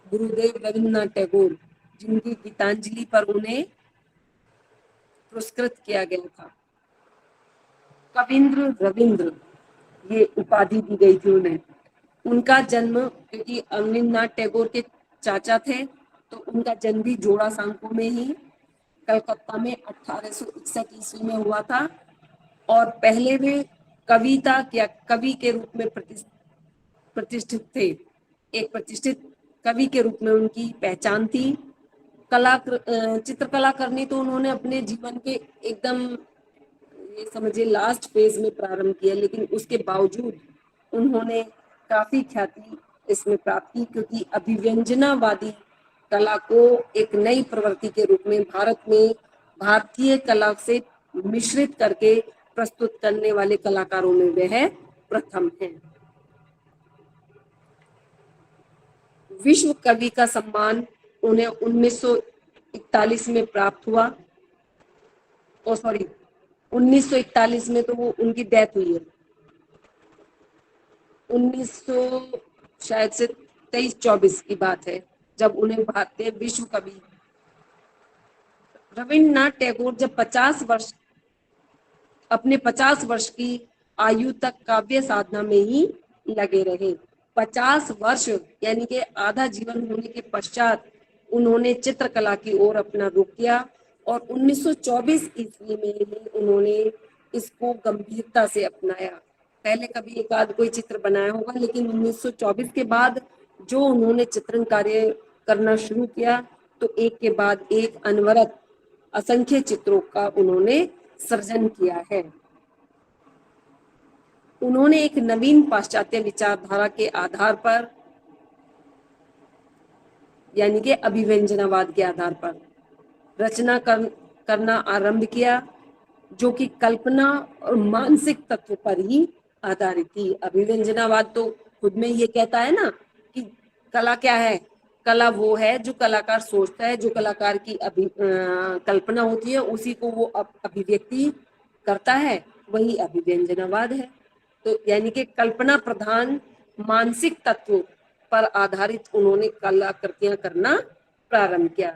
गुरुदेव रविंद्रनाथ टैगोर, जिनकी गीतांजलि पर उन्हें पुरस्कृत किया गया था। कविंद्र रविंद्र ये उपाधि दी गई थी उन्हें। उनका जन्म, क्योंकि रविंद्रनाथ टैगोर के चाचा थे, तो उनका जन्म भी जोड़ा सांको में ही कलकत्ता में 1861 ईस्वी में हुआ था। और पहले वे कवि के रूप में प्रतिष्ठित थे। एक प्रतिष्ठित कवि के रूप में उनकी पहचान थी। चित्रकला करनी तो उन्होंने अपने जीवन के एकदम, ये समझिए, लास्ट फेज में प्रारंभ किया, लेकिन उसके बावजूद उन्होंने काफी ख्याति इसमें प्राप्त की, क्योंकि अभिव्यंजनावादी कला को एक नई प्रवृत्ति के रूप में भारत में भारतीय कला से मिश्रित करके प्रस्तुत करने वाले कलाकारों में वह प्रथम है। विश्व कवि का सम्मान उन्हें 1941 में प्राप्त हुआ। 1941 में तो वो उनकी डेथ हुई है। 1900 शायद से 23-24 की बात है जब उन्हें भारतीय विश्व कवि। रविन्द्रनाथ टैगोर जब अपने 50 वर्ष की आयु तक काव्य साधना में ही लगे रहे। 50 वर्ष यानी कि आधा जीवन होने के पश्चात उन्होंने चित्रकला की ओर अपना रुख किया और 1924 ईस्वी में ही उन्होंने इसको गंभीरता से अपनाया। पहले कभी एक आध कोई चित्र बनाया होगा, लेकिन 1924 के बाद जो उन्होंने चित्रण कार्य करना शुरू किया तो एक के बाद एक अनवरत असंख्य चित्रों का उन्होंने सृजन किया है। उन्होंने एक नवीन पाश्चात्य विचारधारा के आधार पर, यानी कि अभिव्यंजनावाद के आधार पर रचना करना आरंभ किया, जो कि कल्पना और मानसिक तत्व पर ही आधारित थी। अभिव्यंजनावाद तो खुद में ये कहता है ना कि कला क्या है, कला वो है जो कलाकार सोचता है, जो कलाकार की कल्पना होती है, उसी को वो अभिव्यक्ति करता है, वही अभिव्यंजनावाद है। तो यानी कि कल्पना प्रधान मानसिक तत्व पर आधारित उन्होंने कलाकृतियां करना प्रारंभ किया।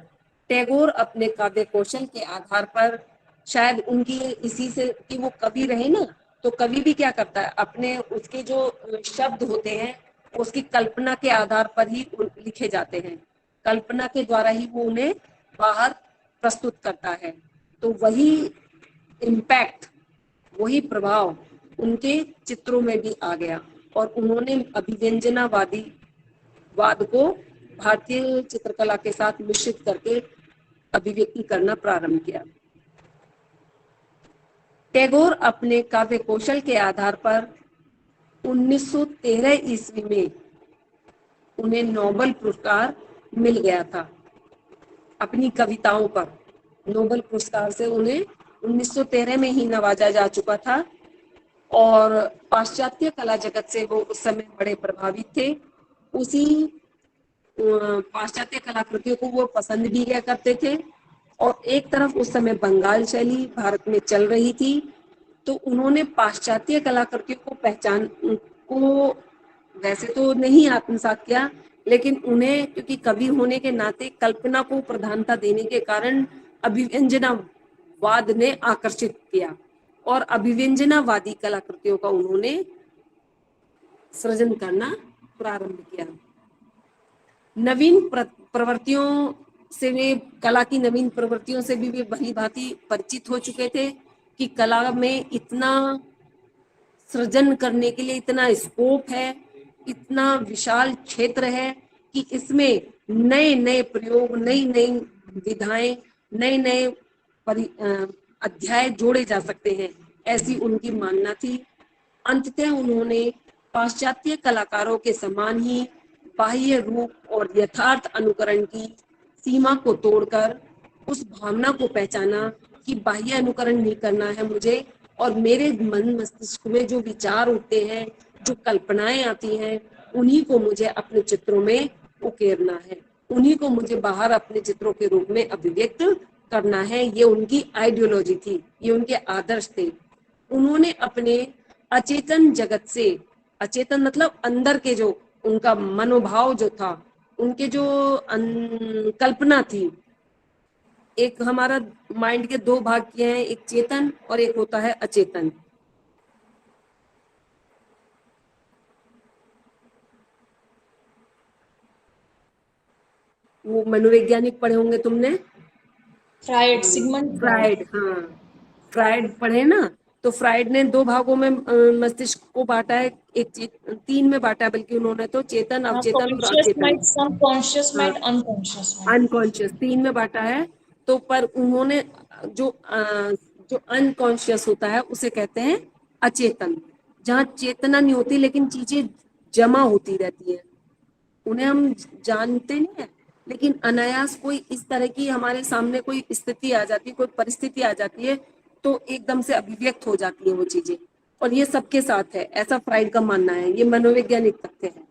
टैगोर अपने काव्य कौशल के आधार पर, शायद उनकी इसी से कि वो कवि रहे ना, तो कवि भी क्या करता है, अपने उसके जो शब्द होते हैं उसकी कल्पना के आधार पर ही लिखे जाते हैं, कल्पना के द्वारा ही वो उन्हें बाहर प्रस्तुत करता है। तो वही इम्पैक्ट, वही प्रभाव उनके चित्रों में भी आ गया और उन्होंने अभिव्यंजनावादी वाद को भारतीय चित्रकला के साथ मिश्रित करके अभिव्यक्ति करना प्रारंभ किया। टैगोर अपने काव्य कौशल के आधार पर 1913 ईस्वी में उन्हें नोबेल पुरस्कार मिल गया था। अपनी कविताओं पर नोबेल पुरस्कार से उन्हें 1913 में ही नवाजा जा चुका था और पाश्चात्य कला जगत से वो उस समय बड़े प्रभावित थे। उसी पाश्चात्य कलाकृतियों को वो पसंद भी किया करते थे और एक तरफ उस समय बंगाल शैली भारत में चल रही थी, तो उन्होंने पाश्चात्य कलाकृतियों को पहचान को वैसे तो नहीं आत्मसात किया, लेकिन उन्हें क्योंकि कवि होने के नाते कल्पना को प्रधानता देने के कारण अभिव्यंजनावाद ने आकर्षित किया और अभिव्यंजनावादी कलाकृतियों का उन्होंने सृजन करना प्रारंभ किया। नवीन प्रवृत्तियों से वे कला की नवीन प्रवृत्तियों से भी वे भली भांति परिचित हो चुके थे कि कला में इतना सृजन करने के लिए इतना स्कोप है, इतना विशाल क्षेत्र है कि इसमें नए नए प्रयोग, नई नई विधाएं, नए नए अध्याय जोड़े जा सकते हैं, ऐसी उनकी मानना थी। अंततः उन्होंने पाश्चात्य कलाकारों के समान ही बाह्य रूप और यथार्थ अनुकरण की सीमा को तोड़कर उस भावना को पहचाना कि बाह्य अनुकरण नहीं करना है मुझे, और मेरे मन मस्तिष्क में जो विचार उठते हैं, जो कल्पनाएं आती हैं, उन्हीं को मुझे अपने चित्रों में उकेरना है, उन्हीं को मुझे बाहर अपने चित्रों के रूप में अभिव्यक्त करना है। ये उनकी आइडियोलॉजी थी, ये उनके आदर्श थे। उन्होंने अपने अचेतन जगत से, अचेतन मतलब अंदर के जो उनका मनोभाव जो था, उनके जो कल्पना थी, एक हमारा माइंड के दो भाग किए हैं, एक चेतन और एक होता है अचेतन। वो मनोवैज्ञानिक पढ़े होंगे तुमने, फ्राइड, सिगमंड फ्राइड। हाँ, फ्राइड पढ़े ना, तो फ्राइड ने दो भागों में मस्तिष्क को बांटा है, एक तीन में बांटा है बल्कि उन्होंने, तो चेतन, अवचेतन और कॉन्शियस अचेतन। माइंड, सबकॉन्शियस हाँ, माइंड, अनकॉन्शियस माइंड। अनकॉन्शियस तीन में बांटा है। तो पर उन्होंने जो जो अनकॉन्शियस होता है उसे कहते हैं अचेतन, जहाँ चेतना नहीं होती लेकिन चीजें जमा होती रहती है, उन्हें हम जानते नहीं है, लेकिन अनायास कोई इस तरह की हमारे सामने कोई स्थिति आ जाती है, कोई परिस्थिति आ जाती है, तो एकदम से अभिव्यक्त हो जाती है वो चीजें, और ये सबके साथ है, ऐसा फ्राइड का मानना है, ये मनोवैज्ञानिक तथ्य है।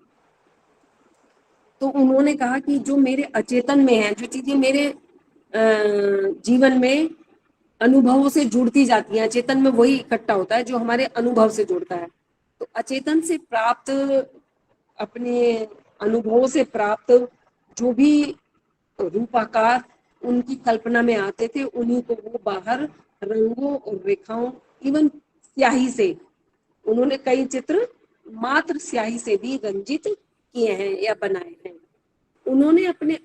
तो उन्होंने कहा कि जो मेरे अचेतन में है, जो चीजें मेरे जीवन में अनुभवों से जुड़ती जाती हैं, अचेतन में वही इकट्ठा होता है जो हमारे अनुभव से जुड़ता है। तो अचेतन से प्राप्त, अपने अनुभवों से प्राप्त जो भी रूपाकार उनकी कल्पना में आते थे, उन्हीं को वो बाहर रंगों और रेखाओं, इवन स्याही से, उन्होंने कई चित्र मात्र स्याही से भी रंजित किए हैं या बनाए हैं। उन्होंने अपने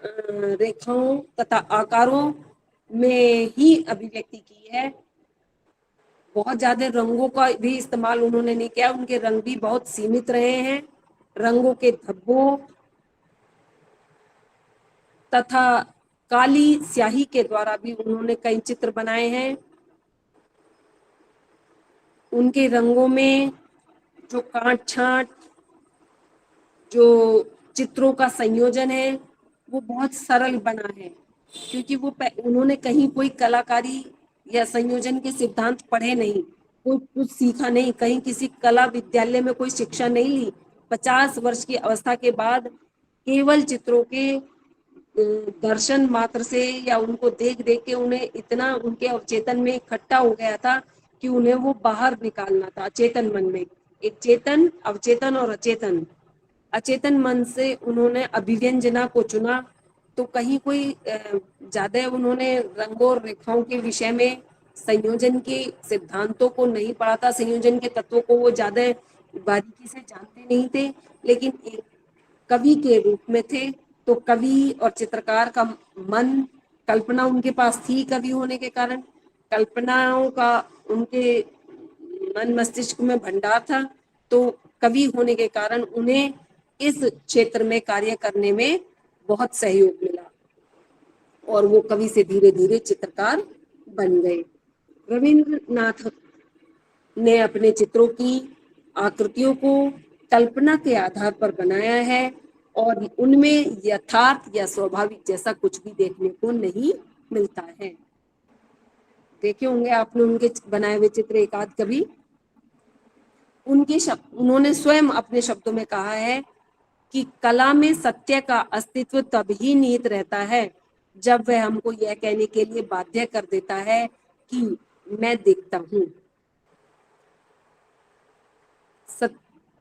रेखाओं तथा आकारों में ही अभिव्यक्ति की है, बहुत ज्यादा रंगों का भी इस्तेमाल उन्होंने नहीं किया, उनके रंग भी बहुत सीमित रहे हैं। रंगों के धब्बों तथा काली स्याही के द्वारा भी उन्होंने कई चित्र बनाए हैं। उनके रंगों में जो काट छांट, जो चित्रों का संयोजन है, वो बहुत सरल बना है, क्योंकि वो उन्होंने कहीं कोई कलाकारी या संयोजन के सिद्धांत पढ़े नहीं, कोई कुछ सीखा नहीं, कहीं किसी कला विद्यालय में कोई शिक्षा नहीं ली। 50 वर्ष की अवस्था के बाद केवल चित्रों के दर्शन मात्र से या उनको देख देख के उन्हें इतना उनके अवचेतन में इकट्ठा हो गया था कि उन्हें वो बाहर निकालना था अचेतन मन में। एक चेतन, अवचेतन और अचेतन। अचेतन मन से उन्होंने अभिव्यंजना को चुना, तो कहीं कोई ज्यादा उन्होंने रंगों और रेखाओं के विषय में संयोजन के सिद्धांतों को नहीं पढ़ा था, संयोजन के तत्वों को वो ज्यादा बारीकी से जानते नहीं थे, लेकिन एक कवि के रूप में थे। तो कवि और चित्रकार का मन, कल्पना उनके पास थी कवि होने के कारण, कल्पनाओं का उनके मन मस्तिष्क में भंडार था। तो कवि होने के कारण उन्हें इस क्षेत्र में कार्य करने में बहुत सहयोग मिला और वो कवि से धीरे धीरे चित्रकार बन गए। रविंद्रनाथ ने अपने चित्रों की आकृतियों को कल्पना के आधार पर बनाया है और उनमें यथार्थ या स्वाभाविक जैसा कुछ भी देखने को नहीं मिलता है। देखे होंगे आपने उनके बनाए हुए चित्र एक आध कभी। उनके शब्द, उन्होंने स्वयं अपने शब्दों में कहा है कि कला में सत्य का अस्तित्व तब ही निहित रहता है जब वह हमको यह कहने के लिए बाध्य कर देता है कि मैं देखता हूँ।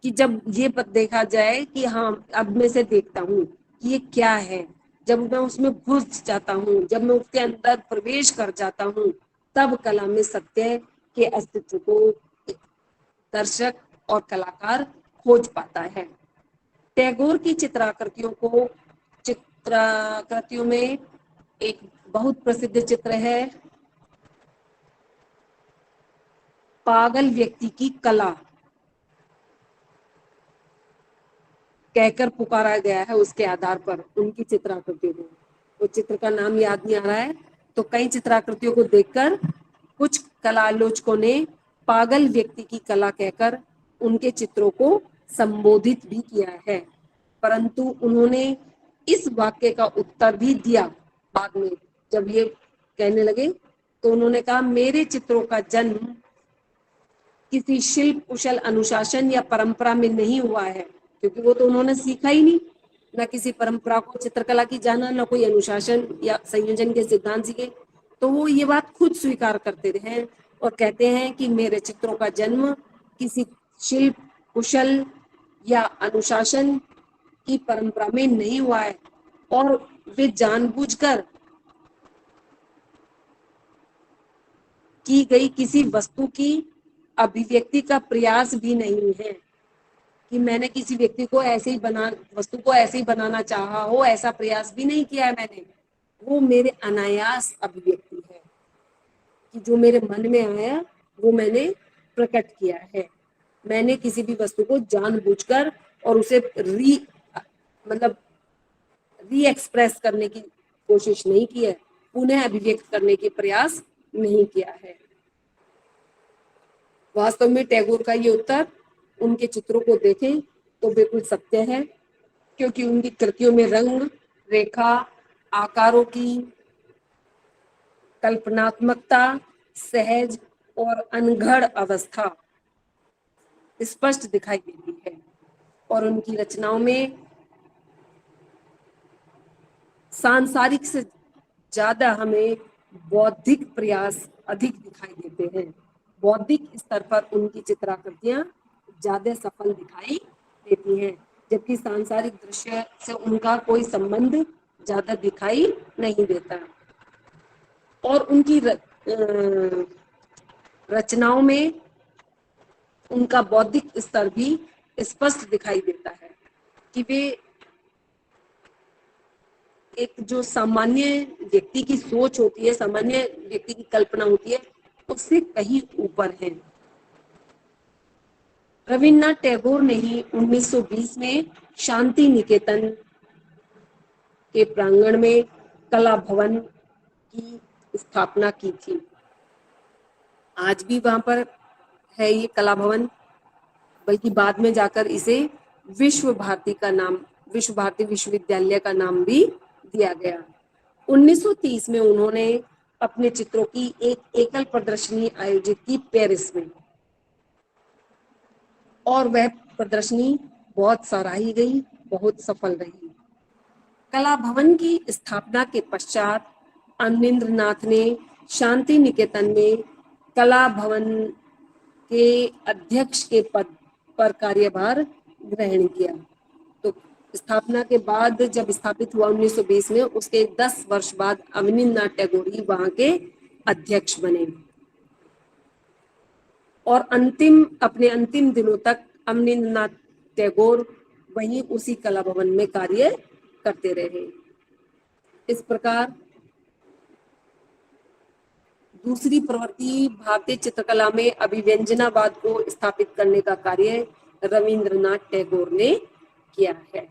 कि जब ये देखा जाए कि हाँ अब मैं से देखता हूँ कि ये क्या है, जब मैं उसमें घुस जाता हूँ, जब मैं उसके अंदर प्रवेश कर जाता हूँ, तब कला में सत्य के अस्तित्व को दर्शक और कलाकार खोज पाता है। टैगोर की चित्राकृतियों में एक बहुत प्रसिद्ध चित्र है पागल व्यक्ति की कला कहकर पुकारा गया है उसके आधार पर उनकी चित्राकृतियों को। वो चित्र का नाम याद नहीं आ रहा है। तो कई चित्राकृतियों को देखकर कुछ कलालोचकों ने पागल व्यक्ति की कला कहकर उनके चित्रों को संबोधित भी किया है, परंतु उन्होंने इस वाक्य का उत्तर भी दिया बाद में। जब ये कहने लगे तो उन्होंने कहा मेरे चित्रों का जन्म किसी शिल्प कुशल अनुशासन या परंपरा में नहीं हुआ है, क्योंकि वो तो उन्होंने सीखा ही नहीं, ना किसी परंपरा को चित्रकला की जाना, ना कोई अनुशासन या संयोजन के सिद्धांत सीखे। तो वो ये बात खुद स्वीकार करते हैं और कहते हैं कि मेरे चित्रों का जन्म किसी शिल्प कुशल या अनुशासन की परंपरा में नहीं हुआ है और वे जानबूझकर की गई किसी वस्तु की अभिव्यक्ति का प्रयास भी नहीं है कि मैंने किसी व्यक्ति को ऐसे ही वस्तु को ऐसे ही बनाना चाहा हो, ऐसा प्रयास भी नहीं किया है मैंने। वो मेरे अनायास अभिव्यक्ति है कि जो मेरे मन में आया वो मैंने प्रकट किया है। मैंने किसी भी वस्तु को जानबूझकर और उसे मतलब री एक्सप्रेस करने की कोशिश नहीं की है, पुनः अभिव्यक्त करने के प्रयास नहीं किया है। वास्तव में टैगोर का ये उत्तर उनके चित्रों को देखें तो बिल्कुल सत्य है, क्योंकि उनकी कृतियों में रंग रेखा आकारों की कल्पनात्मकता सहज और अनघड़ अवस्था स्पष्ट दिखाई देती है और उनकी रचनाओं में सांसारिक से ज्यादा हमें बौद्धिक प्रयास अधिक दिखाई देते हैं। बौद्धिक स्तर पर उनकी चित्राकृतियां ज्यादा सफल दिखाई देती हैं, जबकि सांसारिक दृश्य से उनका कोई संबंध ज्यादा दिखाई नहीं देता। और उनकी रचनाओं में उनका बौद्धिक स्तर भी स्पष्ट दिखाई देता है कि वे एक जो सामान्य व्यक्ति की सोच होती है, सामान्य व्यक्ति की कल्पना होती है, उससे कहीं ऊपर है। रविन्द्रनाथ टैगोर ने ही 1920 में शांति निकेतन के प्रांगण में कला भवन की स्थापना की थी। आज भी वहां पर है ये कला भवन, बल्कि बाद में जाकर इसे विश्व भारती विश्वविद्यालय का नाम भी दिया गया। 1930 में उन्होंने अपने चित्रों की एक एकल प्रदर्शनी आयोजित की पेरिस में और वह प्रदर्शनी बहुत सराही गई, बहुत सफल रही। कला भवन की स्थापना के पश्चात अवनींद्र नाथ ने शांति निकेतन में कला भवन के अध्यक्ष के पद पर कार्यभार ग्रहण किया। तो स्थापना के बाद जब स्थापित हुआ 1920 में, उसके 10 वर्ष बाद अवनींद्र नाथ टैगोर ही वहां के अध्यक्ष बने और अपने अंतिम दिनों तक अवनींद्र नाथ टैगोर वहीं उसी कला भवन में कार्य करते रहे। इस प्रकार दूसरी प्रवृत्ति भारतीय चित्रकला में अभिव्यंजनावाद को स्थापित करने का कार्य रविंद्रनाथ टैगोर ने किया है।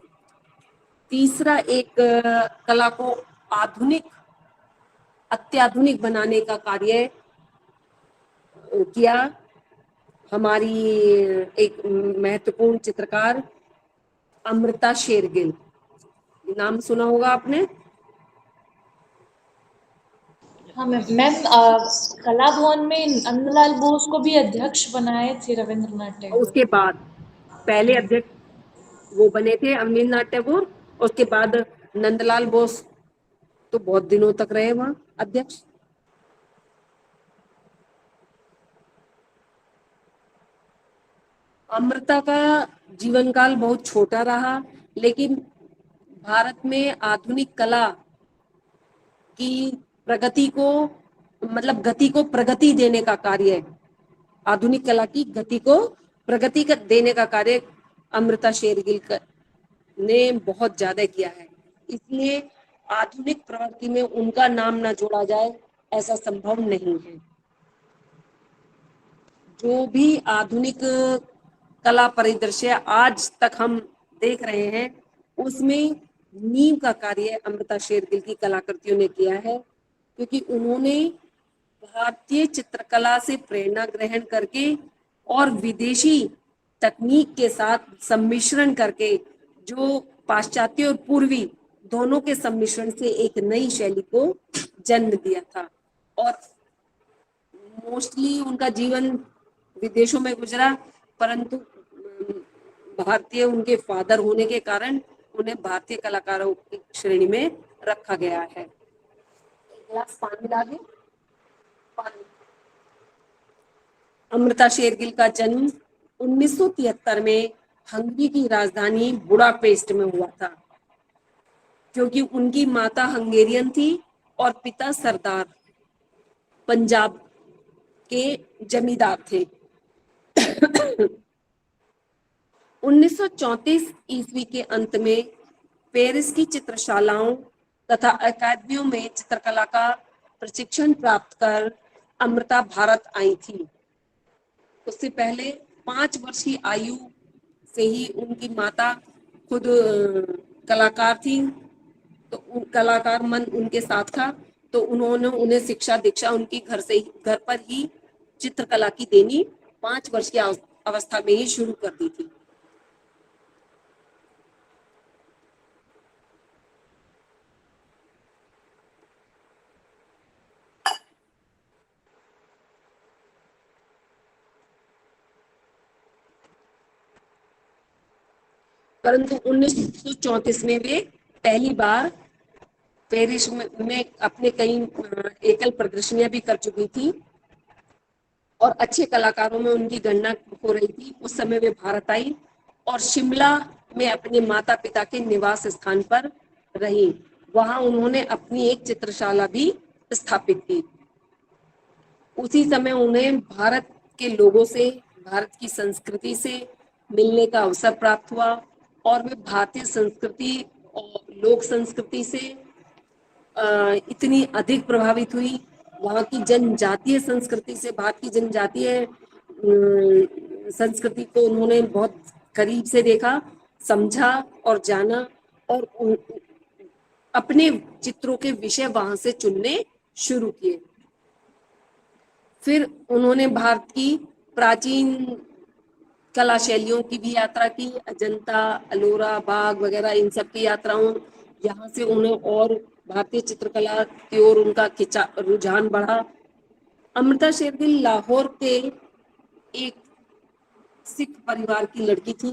तीसरा एक कला को अत्याधुनिक बनाने का कार्य किया हमारी एक महत्वपूर्ण चित्रकार अमृता शेरगिल। नाम सुना होगा आपने? हाँ मैम, कला भवन में नंदलाल बोस को भी अध्यक्ष बनाए थे रविंद्रनाथ टैगोर। उसके बाद पहले अध्यक्ष वो बने थे अवनींद्र नाथ टैगोर, उसके बाद नंदलाल बोस तो बहुत दिनों तक रहे वहां अध्यक्ष। अमृता का जीवन काल बहुत छोटा रहा, लेकिन भारत में आधुनिक कला की प्रगति को मतलब गति को प्रगति देने का कार्य, आधुनिक कला की गति को प्रगति देने का कार्य अमृता शेरगिल ने बहुत ज्यादा किया है। इसलिए आधुनिक प्रवृत्ति में उनका नाम न जोड़ा जाए ऐसा संभव नहीं है। जो भी आधुनिक कला परिदृश्य आज तक हम देख रहे हैं, उसमें नींव का कार्य अमृता शेरगिल की कलाकृतियों ने किया है, क्योंकि उन्होंने भारतीय चित्रकला से प्रेरणा ग्रहण करके और विदेशी तकनीक के साथ सम्मिश्रण करके, जो पाश्चात्य और पूर्वी दोनों के सम्मिश्रण से एक नई शैली को जन्म दिया था। और मोस्टली उनका जीवन विदेशों में गुजरा, परंतु भारतीय उनके फादर होने के कारण उन्हें भारतीय कलाकारों की श्रेणी में रखा गया है। एक गिलास पानी ला दे। पानी। अमृता शेरगिल का जन्म 1973 में हंगरी की राजधानी बुडापेस्ट में हुआ था, क्योंकि उनकी माता हंगेरियन थी और पिता सरदार पंजाब के जमींदार थे। 1934 ईस्वी के अंत में पेरिस की चित्रशालाओं तथा अकादमियों में चित्रकला का प्रशिक्षण प्राप्त कर अमृता भारत आई थी। उससे पहले 5 वर्ष की आयु से ही उनकी माता खुद कलाकार थी, तो कलाकार मन उनके साथ था, तो उन्होंने उन्हें शिक्षा दीक्षा उनकी घर पर ही चित्रकला की देनी 5 वर्ष की अवस्था में ही शुरू कर दी थी। परंतु 1934 में वे पहली बार पेरिस में अपने कई एकल प्रदर्शनियां भी कर चुकी थी और अच्छे कलाकारों में उनकी गणना हो रही थी। उस समय वे भारत आई और शिमला में अपने माता पिता के निवास स्थान पर रही। वहां उन्होंने अपनी एक चित्रशाला भी स्थापित की। उसी समय उन्हें भारत के लोगों से, भारत की संस्कृति से मिलने का अवसर प्राप्त हुआ और वे भारतीय संस्कृति और लोक संस्कृति से इतनी अधिक प्रभावित हुई, वहाँ की जनजातीय संस्कृति से, भारत की जनजातीय संस्कृति को उन्होंने बहुत करीब से देखा, समझा और जाना और अपने चित्रों के विषय वहां से चुनने शुरू किए। फिर उन्होंने भारत की प्राचीन कला शैलियों की भी यात्रा की, अजंता, अलोरा, बाग वगैरह इन सब की यात्राओं, यहाँ से उन्हें और भारतीय चित्रकला की ओर उनका रुझान बढ़ा। अमृता शेरगिल लाहौर के एक सिख परिवार की लड़की थी।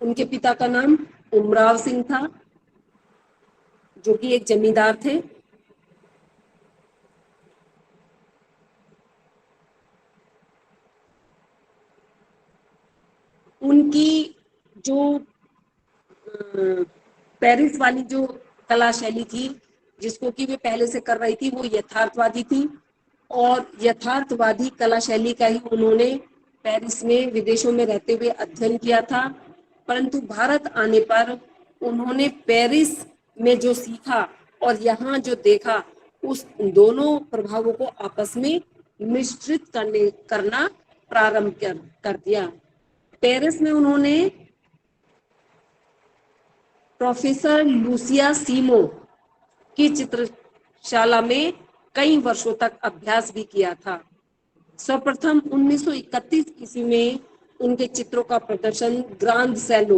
उनके पिता का नाम उमराव सिंह था जो कि एक जमींदार थे। उनकी जो पेरिस वाली जो कला शैली थी, जिसको कि वे पहले से कर रही थी, वो यथार्थवादी थी और यथार्थवादी कला शैली का ही उन्होंने पेरिस में विदेशों में रहते हुए अध्ययन किया था। परंतु भारत आने पर उन्होंने पेरिस में जो सीखा और यहाँ जो देखा, उस दोनों प्रभावों को आपस में मिश्रित करना प्रारंभ कर दिया। पेरिस में उन्होंने प्रोफेसर लूसिया सीमो की चित्रशाला में कई वर्षों तक अभ्यास भी किया था। सर्वप्रथम 1931 ईस्वी में उनके चित्रों का प्रदर्शन ग्रांड सैलो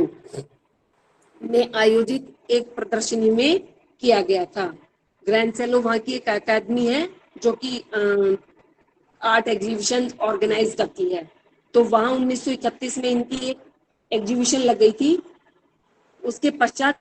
में आयोजित एक प्रदर्शनी में किया गया था। ग्रैंड सैलो वहाँ की एक अकादमी है जो कि आर्ट एग्जीबिशन ऑर्गेनाइज करती है। तो वहाँ 1931 में इनकी एक एग्जीबिशन लग गई थी। उसके पश्चात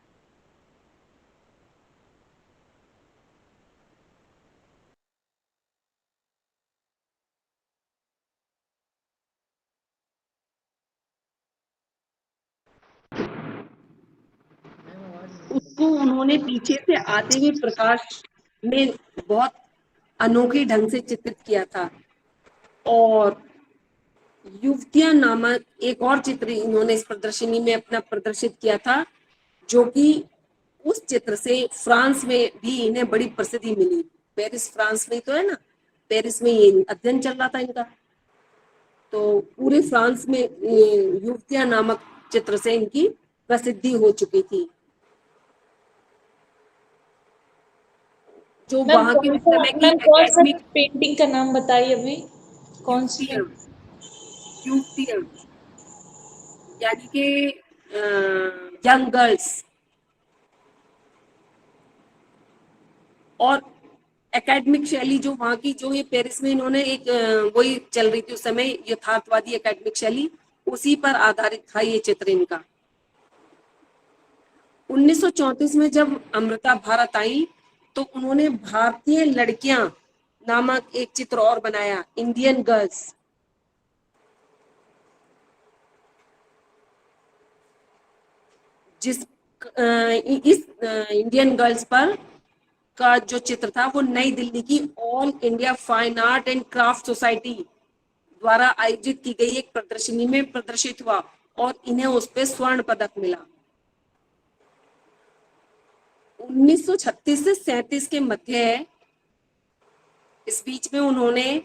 उसको उन्होंने पीछे से आते हुए प्रकाश में बहुत अनोखे ढंग से चित्रित किया था। और युवतियां नामक एक और चित्र इन्होंने इस प्रदर्शनी में अपना प्रदर्शित किया था, जो कि उस चित्र से फ्रांस में भी इन्हें बड़ी प्रसिद्धि मिली। पेरिस फ्रांस में तो है ना, पेरिस में ये अध्ययन चल रहा था इनका, तो पूरे फ्रांस में युवतियां नामक चित्र से इनकी प्रसिद्धि हो चुकी थी। जो मैम वहां के कौन उस सा समय की मैम कौन सा एकेडमिक पेंटिंग का नाम बताइए अभी, कौन सी है? युवतियां युवतियां यानी कि यंग गर्ल्स। और एकेडमिक शैली जो वहां की, जो ये पेरिस में इन्होंने एक वही चल रही थी उस समय, यथार्थवादी एकेडमिक शैली, उसी पर आधारित था ये चित्र इनका। 1934 में जब अमृता भारत आई तो उन्होंने भारतीय लड़कियां नामक एक चित्र और बनाया, इंडियन गर्ल्स। जिस इस इंडियन गर्ल्स पर का जो चित्र था वो नई दिल्ली की all India fine art and craft society द्वारा आयोजित की गई एक प्रदर्शनी में प्रदर्शित हुआ और इन्हें उस पर स्वर्ण पदक मिला। 1936 से 37 के मध्य इस बीच में उन्होंने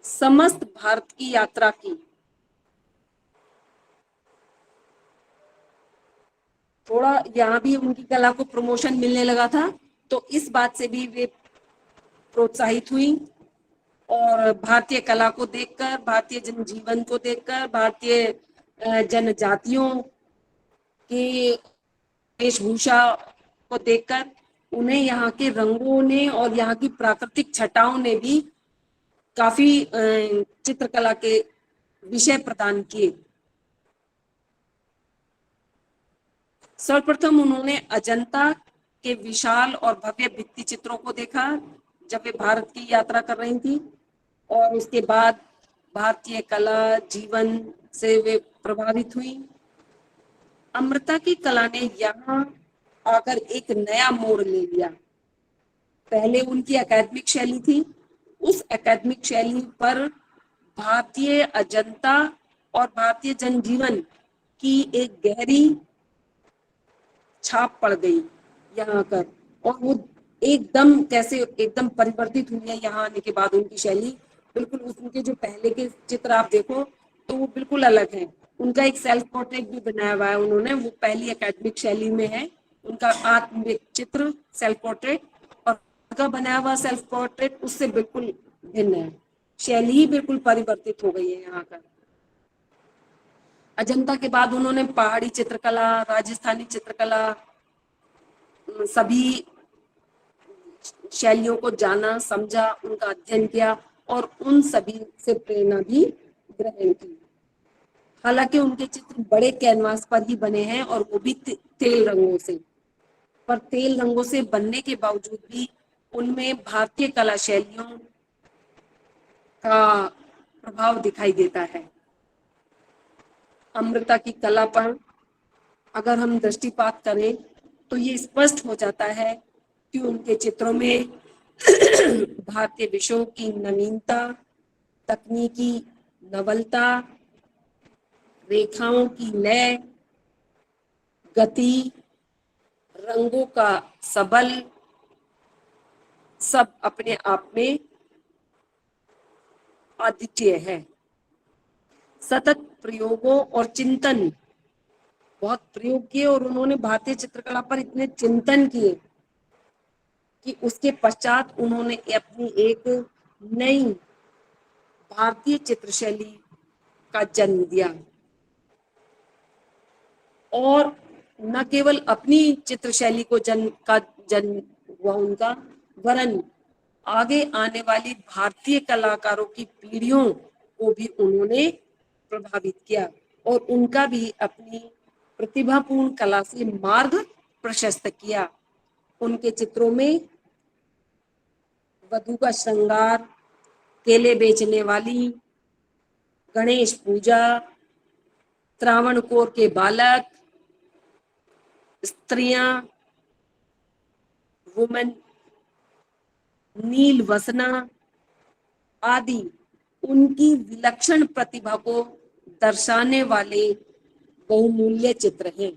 समस्त भारत की यात्रा की। थोड़ा यहाँ भी उनकी कला को प्रमोशन मिलने लगा था, तो इस बात से भी वे प्रोत्साहित हुई और भारतीय कला को देखकर, भारतीय जनजीवन को देखकर, भारतीय जनजातियों की वेशभूषा को देखकर उन्हें यहाँ के रंगों ने और यहाँ की प्राकृतिक छटाओं ने भी काफी चित्रकला के विषय प्रदान किए। सर्वप्रथम उन्होंने अजंता के विशाल और भव्य भित्ति चित्रों को देखा जब वे भारत की यात्रा कर रही थी, और उसके बाद भारतीय कला जीवन से वे प्रभावित हुई। अमृता की कला ने यहाँ आकर एक नया मोड़ ले लिया। पहले उनकी एकेडमिक शैली थी, उस एकेडमिक शैली पर भारतीय अजंता और भारतीय जनजीवन की एक गहरी छाप पड़ गई यहाँ कर, और वो एकदम कैसे एकदम परिवर्तित हुई है यहाँ आने के बाद उनकी शैली। बिल्कुल उनके जो पहले के चित्र आप देखो तो वो बिल्कुल अलग है। उनका एक सेल्फ पोर्ट्रेट भी बनाया हुआ है उन्होंने, वो पहली एकेडमिक शैली में है उनका आत्म चित्र सेल्फ पोर्ट्रेट, और उनका बनाया हुआ सेल्फ पोर्ट्रेट उससे बिल्कुल भिन्न है। शैली ही बिल्कुल परिवर्तित हो गई है यहाँ का। अजंता के बाद उन्होंने पहाड़ी चित्रकला, राजस्थानी चित्रकला, सभी शैलियों को जाना, समझा, उनका अध्ययन किया और उन सभी से प्रेरणा भी ग्रहण की। हालांकि उनके चित्र बड़े कैनवास पर ही बने हैं और वो भी तेल रंगों से। पर तेल रंगों से बनने के बावजूद भी उनमें भारतीय कला शैलियों का प्रभाव दिखाई देता है। अमृता की कला पर अगर हम दृष्टिपात करें तो ये स्पष्ट हो जाता है कि उनके चित्रों में भारतीय विषयों की नवीनता, तकनीकी नवलता, रेखाओं की लय, गति, रंगों का सबल, सब अपने आप में अद्वितीय है। सतत प्रयोगों और चिंतन, बहुत प्रयोग किए और उन्होंने भारतीय चित्रकला पर इतने चिंतन किए कि उसके पश्चात उन्होंने अपनी एक नई भारतीय चित्रशैली का जन्म दिया। और न केवल अपनी चित्रशैली को जन्म हुआ उनका, वरन आगे आने वाली भारतीय कलाकारों की पीढ़ियों को भी उन्होंने प्रभावित किया और उनका भी अपनी प्रतिभापूर्ण कला से मार्ग प्रशस्त किया। उनके चित्रों में वधू का श्रृंगार, केले बेचने वाली, गणेश पूजा, त्रावणकोर के बालक, स्त्रियां, वुमेन, नील वसना आदि उनकी विलक्षण प्रतिभा को दर्शाने वाले बहुमूल्य चित्र हैं,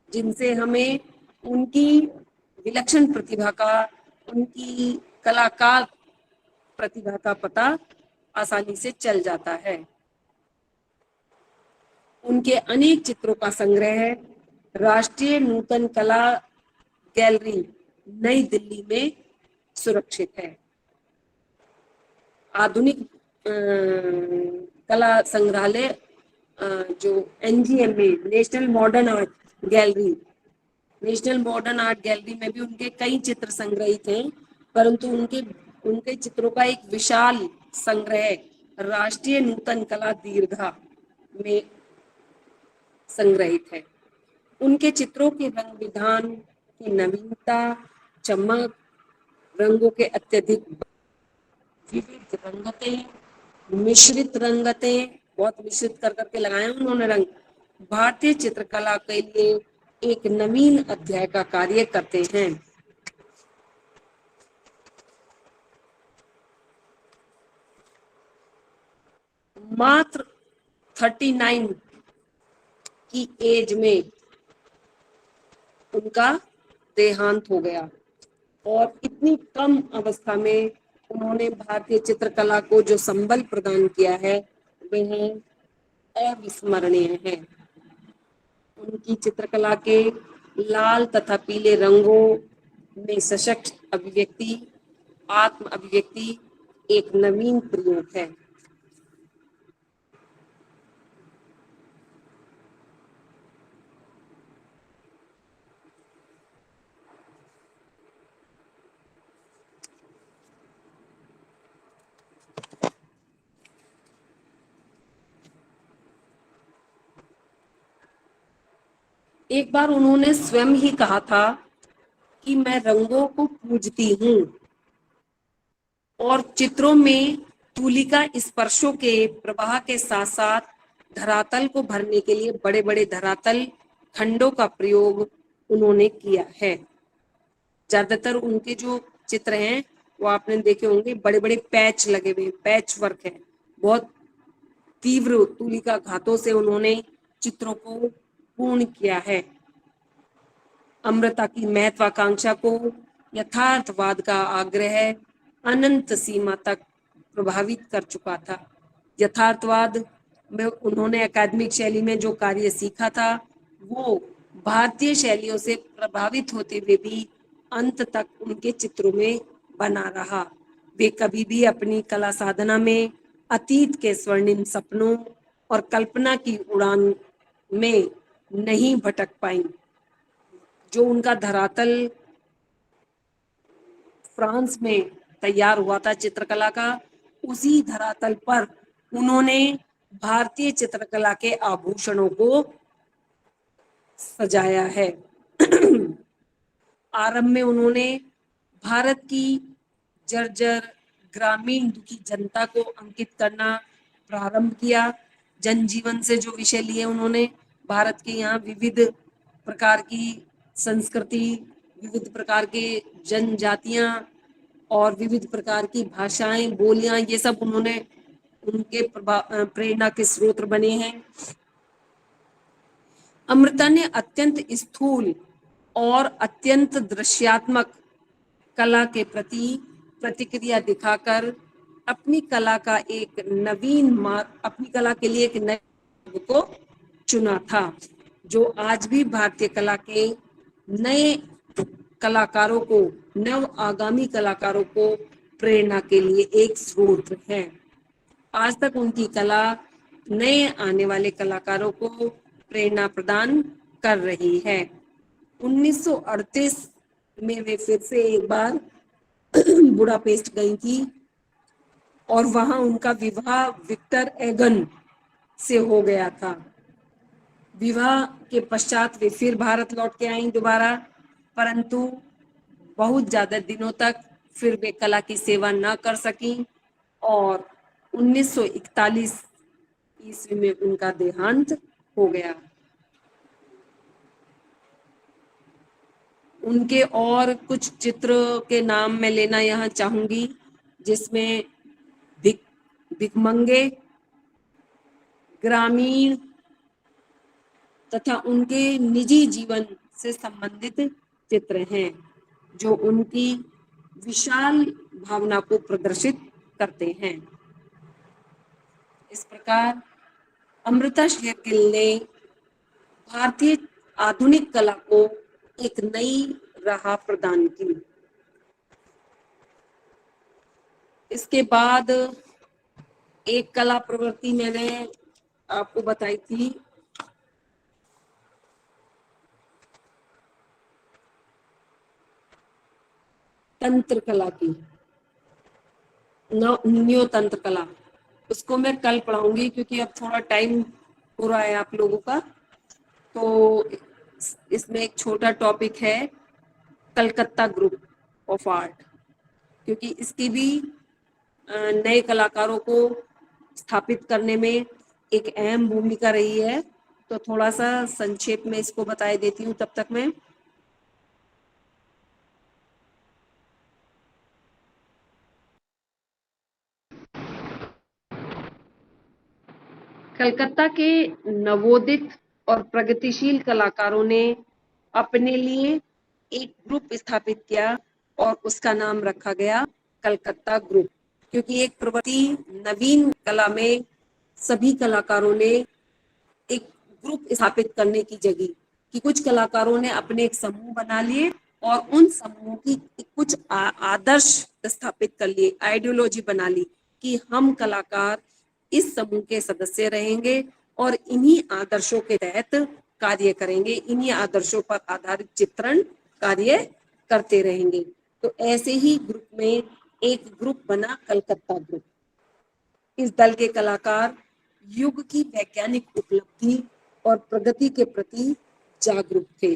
जिनसे हमें उनकी विलक्षण प्रतिभा का, उनकी कलाकार प्रतिभा का पता आसानी से चल जाता है। उनके अनेक चित्रों का संग्रह राष्ट्रीय नूतन कला गैलरी नई दिल्ली में सुरक्षित है। आधुनिक कला संग्रहालय जो एनजीएम में नेशनल मॉडर्न आर्ट गैलरी में भी उनके कई चित्र संग्रहित हैं, परंतु उनके चित्रों का एक विशाल संग्रह राष्ट्रीय नूतन कला दीर्घा में संग्रहित है। उनके चित्रों के रंग विधान की नवीनता, चमक, रंगों के अत्यधिक विविध रंगतें, मिश्रित रंगतें, बहुत मिश्रित कर करके लगाए उन्होंने रंग, भारतीय चित्रकला के लिए एक नवीन अध्याय का कार्य करते हैं। मात्र 39 की एज में उनका देहांत हो गया और इतनी कम अवस्था में उन्होंने भारतीय चित्रकला को जो संबल प्रदान किया है वह अविस्मरणीय है। उनकी चित्रकला के लाल तथा पीले रंगों में सशक्त अभिव्यक्ति, आत्म अभिव्यक्ति एक नवीन प्रयोग है। एक बार उन्होंने स्वयं ही कहा था कि मैं रंगों को पूजती हूँ और चित्रों में तुलिका स्पर्शों के प्रवाह के साथ साथ धरातल को भरने के लिए बड़े बड़े धरातल खंडों का प्रयोग उन्होंने किया है। ज्यादातर उनके जो चित्र हैं वो आपने देखे होंगे, बड़े बड़े पैच लगे हुए, पैच वर्क है। बहुत तीव्र तुलिका घातों से उन्होंने चित्रों को पूर्ण किया है। अमृता की महत्वाकांक्षा को यथार्थवाद का आग्रह अनंत सीमा तक प्रभावित कर चुका था। यथार्थवाद में उन्होंने अकादमिक शैली में जो कार्य सीखा था वो भारतीय शैलियों से प्रभावित होते हुए भी अंत तक उनके चित्रों में बना रहा। वे कभी भी अपनी कला साधना में अतीत के स्वर्णिम सपनों और कल्पना की उड़ान में नहीं भटक पाई। जो उनका धरातल फ्रांस में तैयार हुआ था चित्रकला का, उसी धरातल पर उन्होंने भारतीय चित्रकला के आभूषणों को सजाया है। आरंभ में उन्होंने भारत की जर्जर ग्रामीण दुखी जनता को अंकित करना प्रारंभ किया। जनजीवन से जो विषय लिए उन्होंने, भारत के यहाँ विविध प्रकार की संस्कृति, विविध प्रकार के जनजातियां और विविध प्रकार की भाषाएं, बोलियां, ये सब उन्होंने उनके प्रेरणा के स्रोत बने हैं। अमृता ने अत्यंत स्थूल और अत्यंत दृश्यात्मक कला के प्रति प्रतिक्रिया दिखाकर अपनी कला के लिए एक नए मार्ग को चुना था, जो आज भी भारतीय कला के नए कलाकारों को, नव आगामी कलाकारों को प्रेरणा के लिए एक स्रोत है। आज तक उनकी कला नए आने वाले कलाकारों को प्रेरणा प्रदान कर रही है। 1938 में वे फिर से एक बार बुडापेस्ट गई थी और वहां उनका विवाह विक्टर एगन से हो गया था। विवाह के पश्चात वे फिर भारत लौट के आई दोबारा, परंतु बहुत ज्यादा दिनों तक फिर वे कला की सेवा न कर सकी और 1941 ईस्वी में उनका देहांत हो गया। उनके और कुछ चित्र के नाम मैं लेना यहाँ चाहूंगी, जिसमें भिखमंगे, ग्रामीण तथा उनके निजी जीवन से संबंधित चित्र हैं, जो उनकी विशाल भावना को प्रदर्शित करते हैं। इस प्रकार अमृता शेरगिल ने भारतीय आधुनिक कला को एक नई राह प्रदान की। इसके बाद एक कला प्रवृत्ति मैंने आपको बताई थी, तंत्र कला की, न्यो तंत्र कला। उसको मैं कल पढ़ाऊंगी क्योंकि अब थोड़ा टाइम हो रहा है आप लोगों का। तो इसमें एक छोटा टॉपिक है कलकत्ता ग्रुप ऑफ आर्ट, क्योंकि इसकी भी नए कलाकारों को स्थापित करने में एक अहम भूमिका रही है। तो थोड़ा सा संक्षेप में इसको बता देती हूँ तब तक मैं। कलकत्ता के नवोदित और प्रगतिशील कलाकारों ने अपने लिए एक ग्रुप स्थापित किया और उसका नाम रखा गया कलकत्ता ग्रुप, क्योंकि एक प्रवृत्ति नवीन कला में सभी कलाकारों ने एक ग्रुप स्थापित करने की जगह कि कुछ कलाकारों ने अपने एक समूह बना लिए और उन समूह की कुछ आदर्श स्थापित कर लिए, आइडियोलॉजी बना ली कि हम कलाकार इस समूह के सदस्य रहेंगे और इन्हीं आदर्शों के तहत कार्य करेंगे, इन्हीं आदर्शों पर आधारित चित्रण कार्य करते रहेंगे। तो ऐसे ही ग्रुप में एक ग्रुप बना कलकत्ता ग्रुप। इस दल के कलाकार युग की वैज्ञानिक उपलब्धि और प्रगति के प्रति जागरूक थे।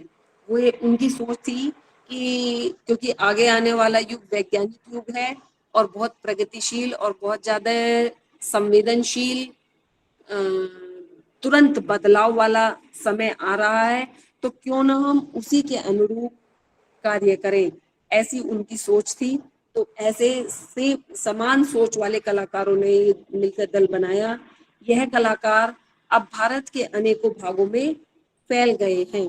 वो उनकी सोच थी कि क्योंकि आगे आने वाला युग वैज्ञानिक युग है और बहुत प्रगतिशील और बहुत ज्यादा संवेदनशील, तुरंत बदलाव वाला समय आ रहा है, तो क्यों ना हम उसी के अनुरूप कार्य करें, ऐसी उनकी सोच थी। तो ऐसे से समान सोच वाले कलाकारों ने मिलकर दल बनाया। यह कलाकार अब भारत के अनेकों भागों में फैल गए हैं।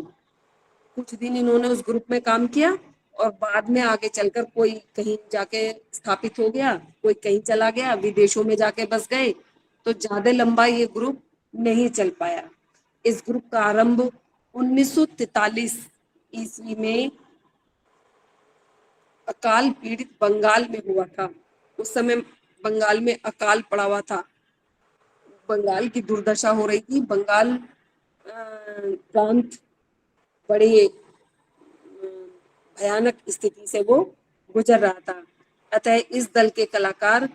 कुछ दिन इन्होंने उस ग्रुप में काम किया और बाद में आगे चलकर कोई कहीं जाके स्थापित हो गया, कोई कहीं चला गया, विदेशों में जाके बस गए, तो ज्यादा लंबा ये ग्रुप नहीं चल पाया। इस ग्रुप का आरंभ 1943 ईस्वी में अकाल पीड़ित बंगाल में हुआ था। उस समय बंगाल में अकाल पड़ा हुआ था, बंगाल की दुर्दशा हो रही थी। बंगाल प्रांत बड़े भयानक स्थिति से वो गुजर रहा था। अतः इस दल के कलाकार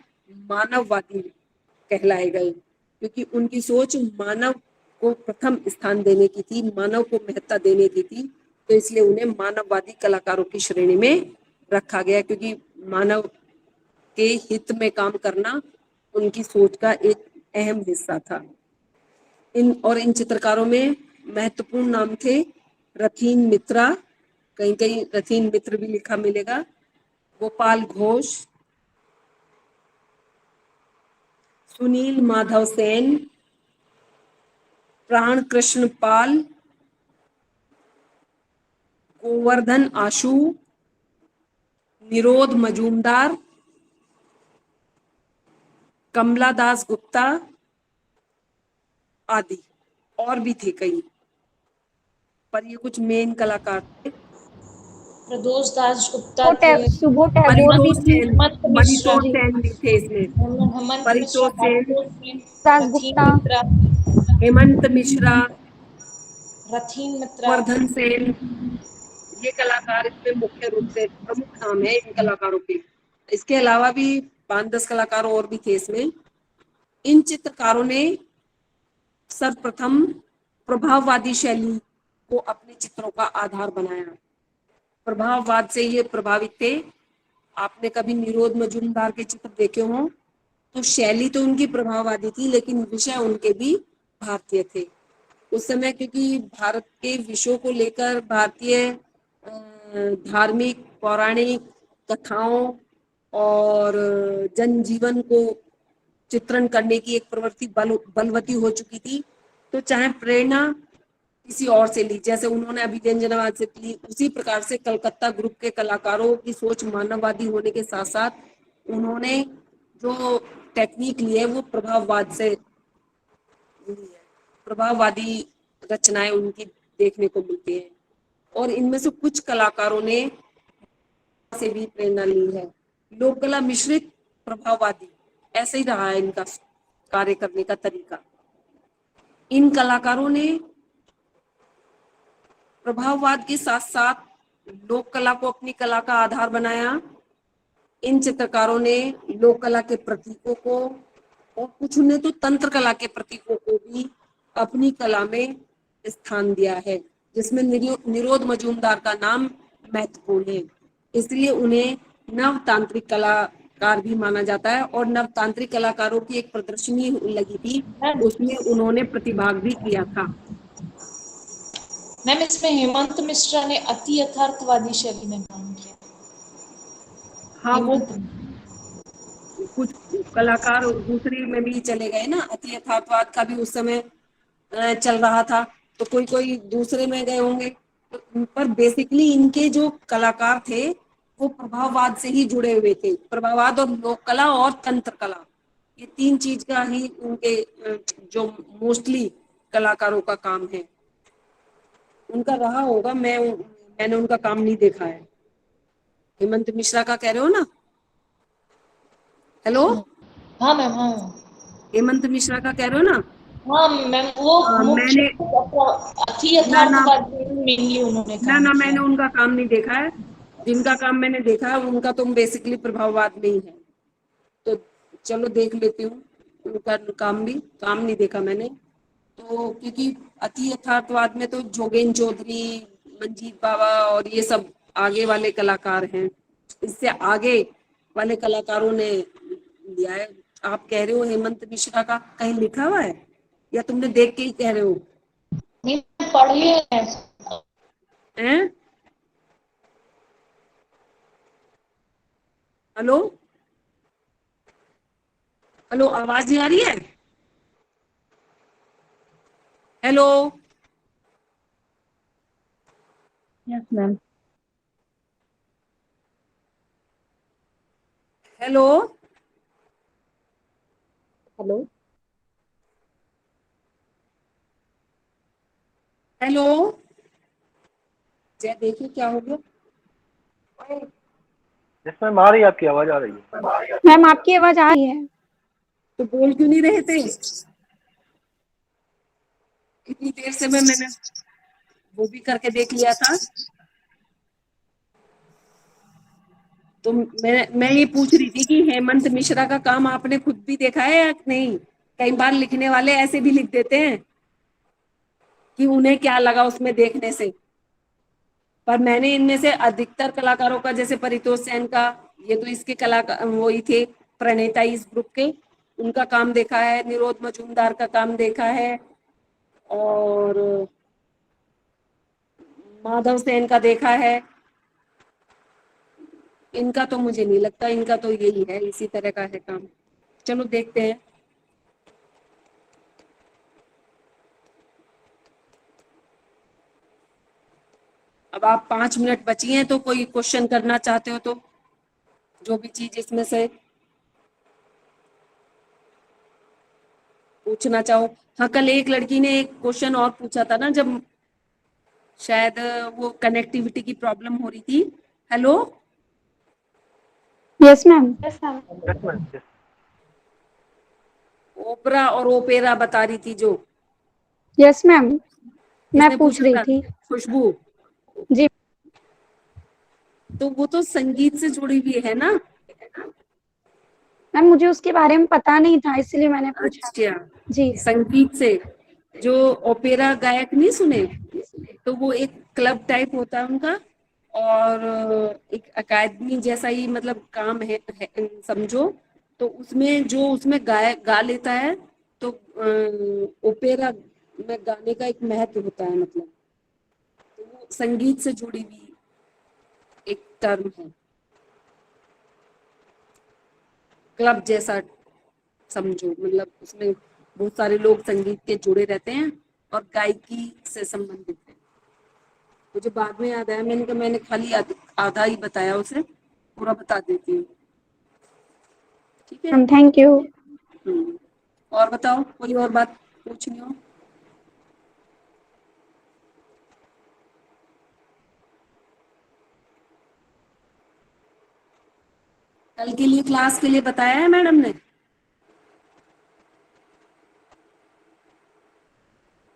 मानववादी कहलाए गए, क्योंकि उनकी सोच मानव को प्रथम स्थान देने की थी, मानव को महत्ता देने की थी। तो इसलिए उन्हें मानववादी कलाकारों की श्रेणी में रखा गया, क्योंकि मानव के हित में काम करना उनकी सोच का एक अहम हिस्सा था। इन चित्रकारों में महत्वपूर्ण नाम थे रथीन मित्रा, कहीं कहीं रथीन मित्र भी लिखा मिलेगा, गोपाल घोष, सुनील माधव सेन, प्राण कृष्ण पाल, गोवर्धन आशु, निरोध मजूमदार, कमला दास गुप्ता आदि, और भी थे कई, पर ये कुछ मेन कलाकार थे। प्रदोष दास गुप्ता थे, सुबोध टैगोर भी परितोष थी। सेन, हेमंत मिश्रा परितोष जी, सेन भी थे इसमें, हेमंत मिश्रा, परितोष सेन, परितोष सेन, दास रथीन गुप्ता, मित्रा, हेमंत मिश्रा, रथीन मित्रा, वर्धन सेन, ये कलाकार इसमें मुख्य रूप से प्रमुख नाम है इन कलाकारों के। इसके अलावा भी 5-10 कलाकार और भी थे इसमें। इन चित्रकारों ने सर्वप्रथम प्रभाववादी शैली को अपने चित्रों का आधार बनाया। प्रभाववाद से ये प्रभावित थे। आपने कभी निरोध मजूमदार के चित्र देखे हों तो शैली तो उनकी प्रभाववादी थी, लेकिन विषय उनके भी भारतीय थे उस समय, क्योंकि भारत के विषयों को लेकर भारतीय धार्मिक पौराणिक कथाओं और जनजीवन को चित्रण करने की एक प्रवृत्ति बलवती हो चुकी थी। तो चाहे प्रेरणा किसी और से ली, जैसे उन्होंने अभिव्यंजनावाद से ली, उसी प्रकार से कलकत्ता ग्रुप के कलाकारों की सोच मानववादी होने के साथ साथ उन्होंने जो टेक्निक ली है वो प्रभाववाद से ली है। प्रभाववादी रचनाएं उनकी देखने को मिलती हैं, और इनमें से कुछ कलाकारों ने से भी प्रेरणा ली है। लोक कला मिश्रित प्रभाववादी, ऐसे ही रहा है इनका कार्य करने का तरीका। इन कलाकारों ने प्रभाववाद के साथ साथ लोक कला को अपनी कला का आधार बनाया। इन चित्रकारों ने लोक कला के प्रतीकों को और कुछ ने तो तंत्र कला के प्रतीकों को भी अपनी कला में स्थान दिया है, जिसमें निरोध मजूमदार का नाम महत्वपूर्ण है। इसलिए उन्हें नवतांत्रिक कलाकार भी माना जाता है, और नवतांत्रिक कलाकारों की एक प्रदर्शनी लगी थी, उसमें उन्होंने प्रतिभाग भी किया था। मैम इसमें हेमंत मिश्रा ने अति यथार्थवादी शैली में काम किया। हाँ, वो हेमंत कुछ कलाकार दूसरी में भी चले गए ना, अति यथार्थवाद का भी उस समय चल रहा था, तो कोई कोई दूसरे में गए होंगे। पर बेसिकली इनके जो कलाकार थे वो प्रभाववाद से ही जुड़े हुए थे। प्रभाववाद और लोक कला और तंत्र कला, ये 3 चीज का ही उनके जो मोस्टली कलाकारों का काम है उनका रहा होगा। मैंने उनका काम नहीं देखा है। हेमंत मिश्रा का कह रहे हो ना? हेलो, हाँ मैम, हाँ हेमंत मिश्रा का कह रहे हो ना? हाँ मैम, वो मुख्य मैंने अति ना ना यथार्थवादी मेनली उन्होंने ना काम ना किया। मैंने उनका काम नहीं देखा है। जिनका काम मैंने देखा है उनका तो बेसिकली प्रभाववाद में ही है। तो चलो देख लेती हूँ उनका काम नहीं देखा मैंने। तो क्योंकि अति यथार्थवाद में तो जोगेन चौधरी, मंजीत बाबा और ये सब आगे वाले कलाकार हैं। इससे आगे वाले कलाकारों ने लिया है। आप कह रहे हो हेमंत मिश्रा का कहीं लिखा हुआ है या तुमने देख के ही कह रहे हो? नहीं, पढ़ लिए हैं। हैं? हेलो हेलो, आवाज नहीं आ रही है? Hello yes ma'am. Hello hello, hello, जय देखिए क्या हो गया। जिसमें आ रही है, आपकी आवाज आ रही है। मैम आपकी आवाज आ रही है। तो बोल क्यों नहीं रहे थे? इतनी देर से मैंने वो भी करके देख लिया था। तो मैं ये पूछ रही थी कि हेमंत मिश्रा का काम आपने खुद भी देखा है या नहीं? कई बार लिखने वाले ऐसे भी लिख देते हैं कि उन्हें क्या लगा उसमें देखने से। पर मैंने इनमें से अधिकतर कलाकारों का, जैसे परितोष सेन का, ये तो इसके कलाकार वो ही थे, प्रणेता इस ग्रुप के, उनका काम देखा है, निरोध मजूमदार का काम देखा है, और माधव सेन का देखा है। इनका तो मुझे नहीं लगता, इनका तो यही है, इसी तरह का है काम। चलो देखते हैं। अब आप 5 मिनट बची हैं, तो कोई क्वेश्चन करना चाहते हो तो, जो भी चीज इसमें से पूछना चाहो। हाँ, कल एक लड़की ने एक क्वेश्चन और पूछा था ना, जब शायद वो कनेक्टिविटी की प्रॉब्लम हो रही थी। Hello. Yes ma'am. Yes ma'am yes. Opera और ओपेरा बता रही थी जो, यस मैम, मैं किसने पूछ पूछा रही था? थी। खुशबू। जी तो वो तो संगीत से जुड़ी हुई है ना। मैम, मुझे उसके बारे में पता नहीं था, इसलिए मैंने पूछा। अच्छा, जी संगीत से। जो ओपेरा गायक नहीं सुने, तो वो एक क्लब टाइप होता है उनका, और एक अकादमी जैसा ही मतलब काम है समझो। तो उसमें जो उसमें गा लेता है, तो ओपेरा में गाने का एक महत्व होता है, मतलब तो वो संगीत से जुड़ी हुई एक टर्म है, क्लब जैसा समझो। मतलब उसमें बहुत सारे लोग संगीत के जुड़े रहते हैं और गायकी से संबंधित है। मुझे बाद में याद आया, मैंने कहा मैंने खाली आधा ही बताया उसे, पूरा बता देती हूँ। ठीक है। Ma'am, thank you. हम्म। और बताओ, कोई और बात पूछनी हो? कल के लिए, क्लास के लिए बताया है मैडम ने?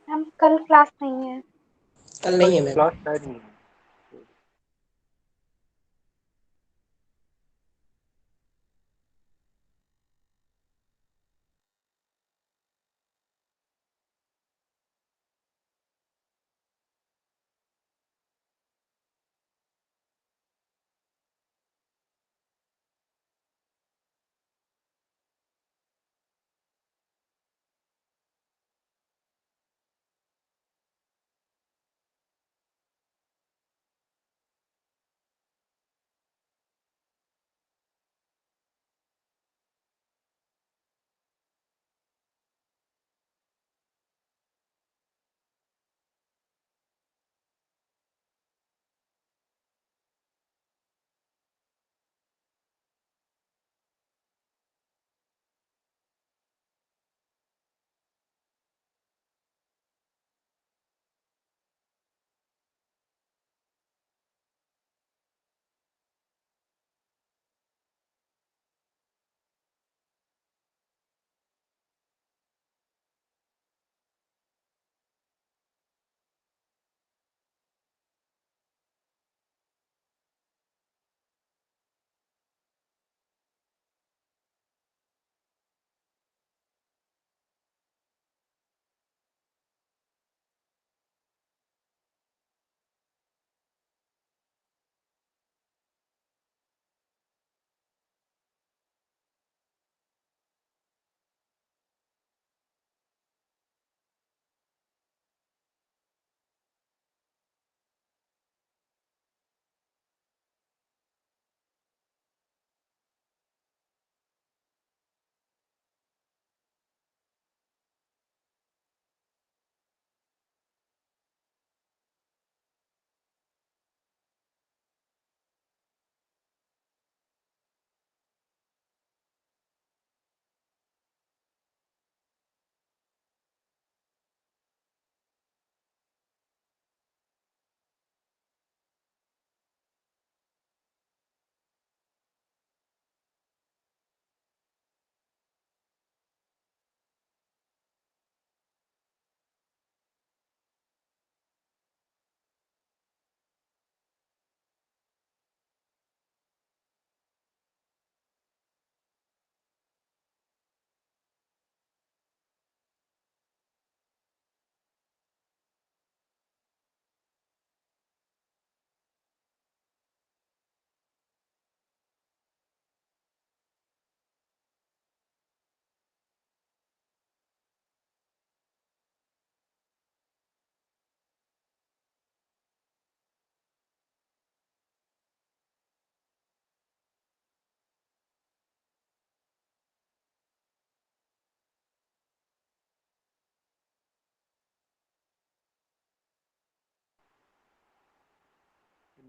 मैम, कल क्लास नहीं है। कल कल नहीं है मैम। क्लास शायद नहीं है।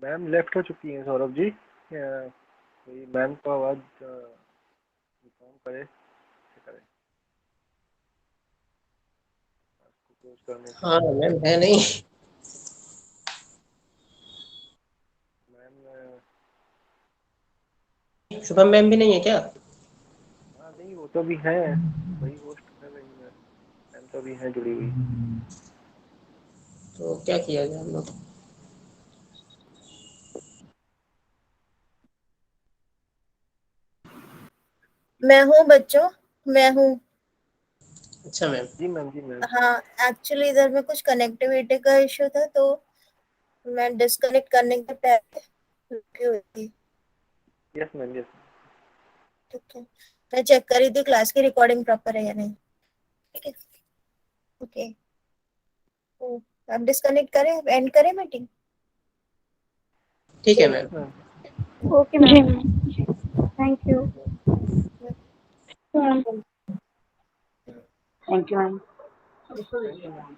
मैम लेफ्ट हो चुकी हैं सौरभ जी। कोई मैम को आवाज़ इन्फॉर्म करे, कैसे करे उसको क्लोज करने के हाँ लिए। मैम है नहीं। मैम शुभम मैम भी नहीं है क्या? हाँ नहीं, वो तो भी हैं, वही होस्ट कर रही है मैम, तो भी हैं जुड़ी हुई। तो क्या किया जाए हम लोग? मैं हूँ बच्चों, मैं हूँ। अच्छा मैम। जी मैम, जी मैम। हाँ, एक्चुअली इधर में कुछ कनेक्टिविटी का इशू था तो मैं डिस्कनेक्ट करने के पहले रुकी हुई थी। Yes ma'am, yes. ठीक है, मैं चेक कर रही थी क्लास की रिकॉर्डिंग प्रॉपर है या नहीं। ठीक है, ओके। तो आप डिस्कनेक्ट करें, एंड करें मीटिंग। ठीक है yes ma'am. Ma'am. Okay ma'am, thank you. Thank you ma'am. Thank you ma'am.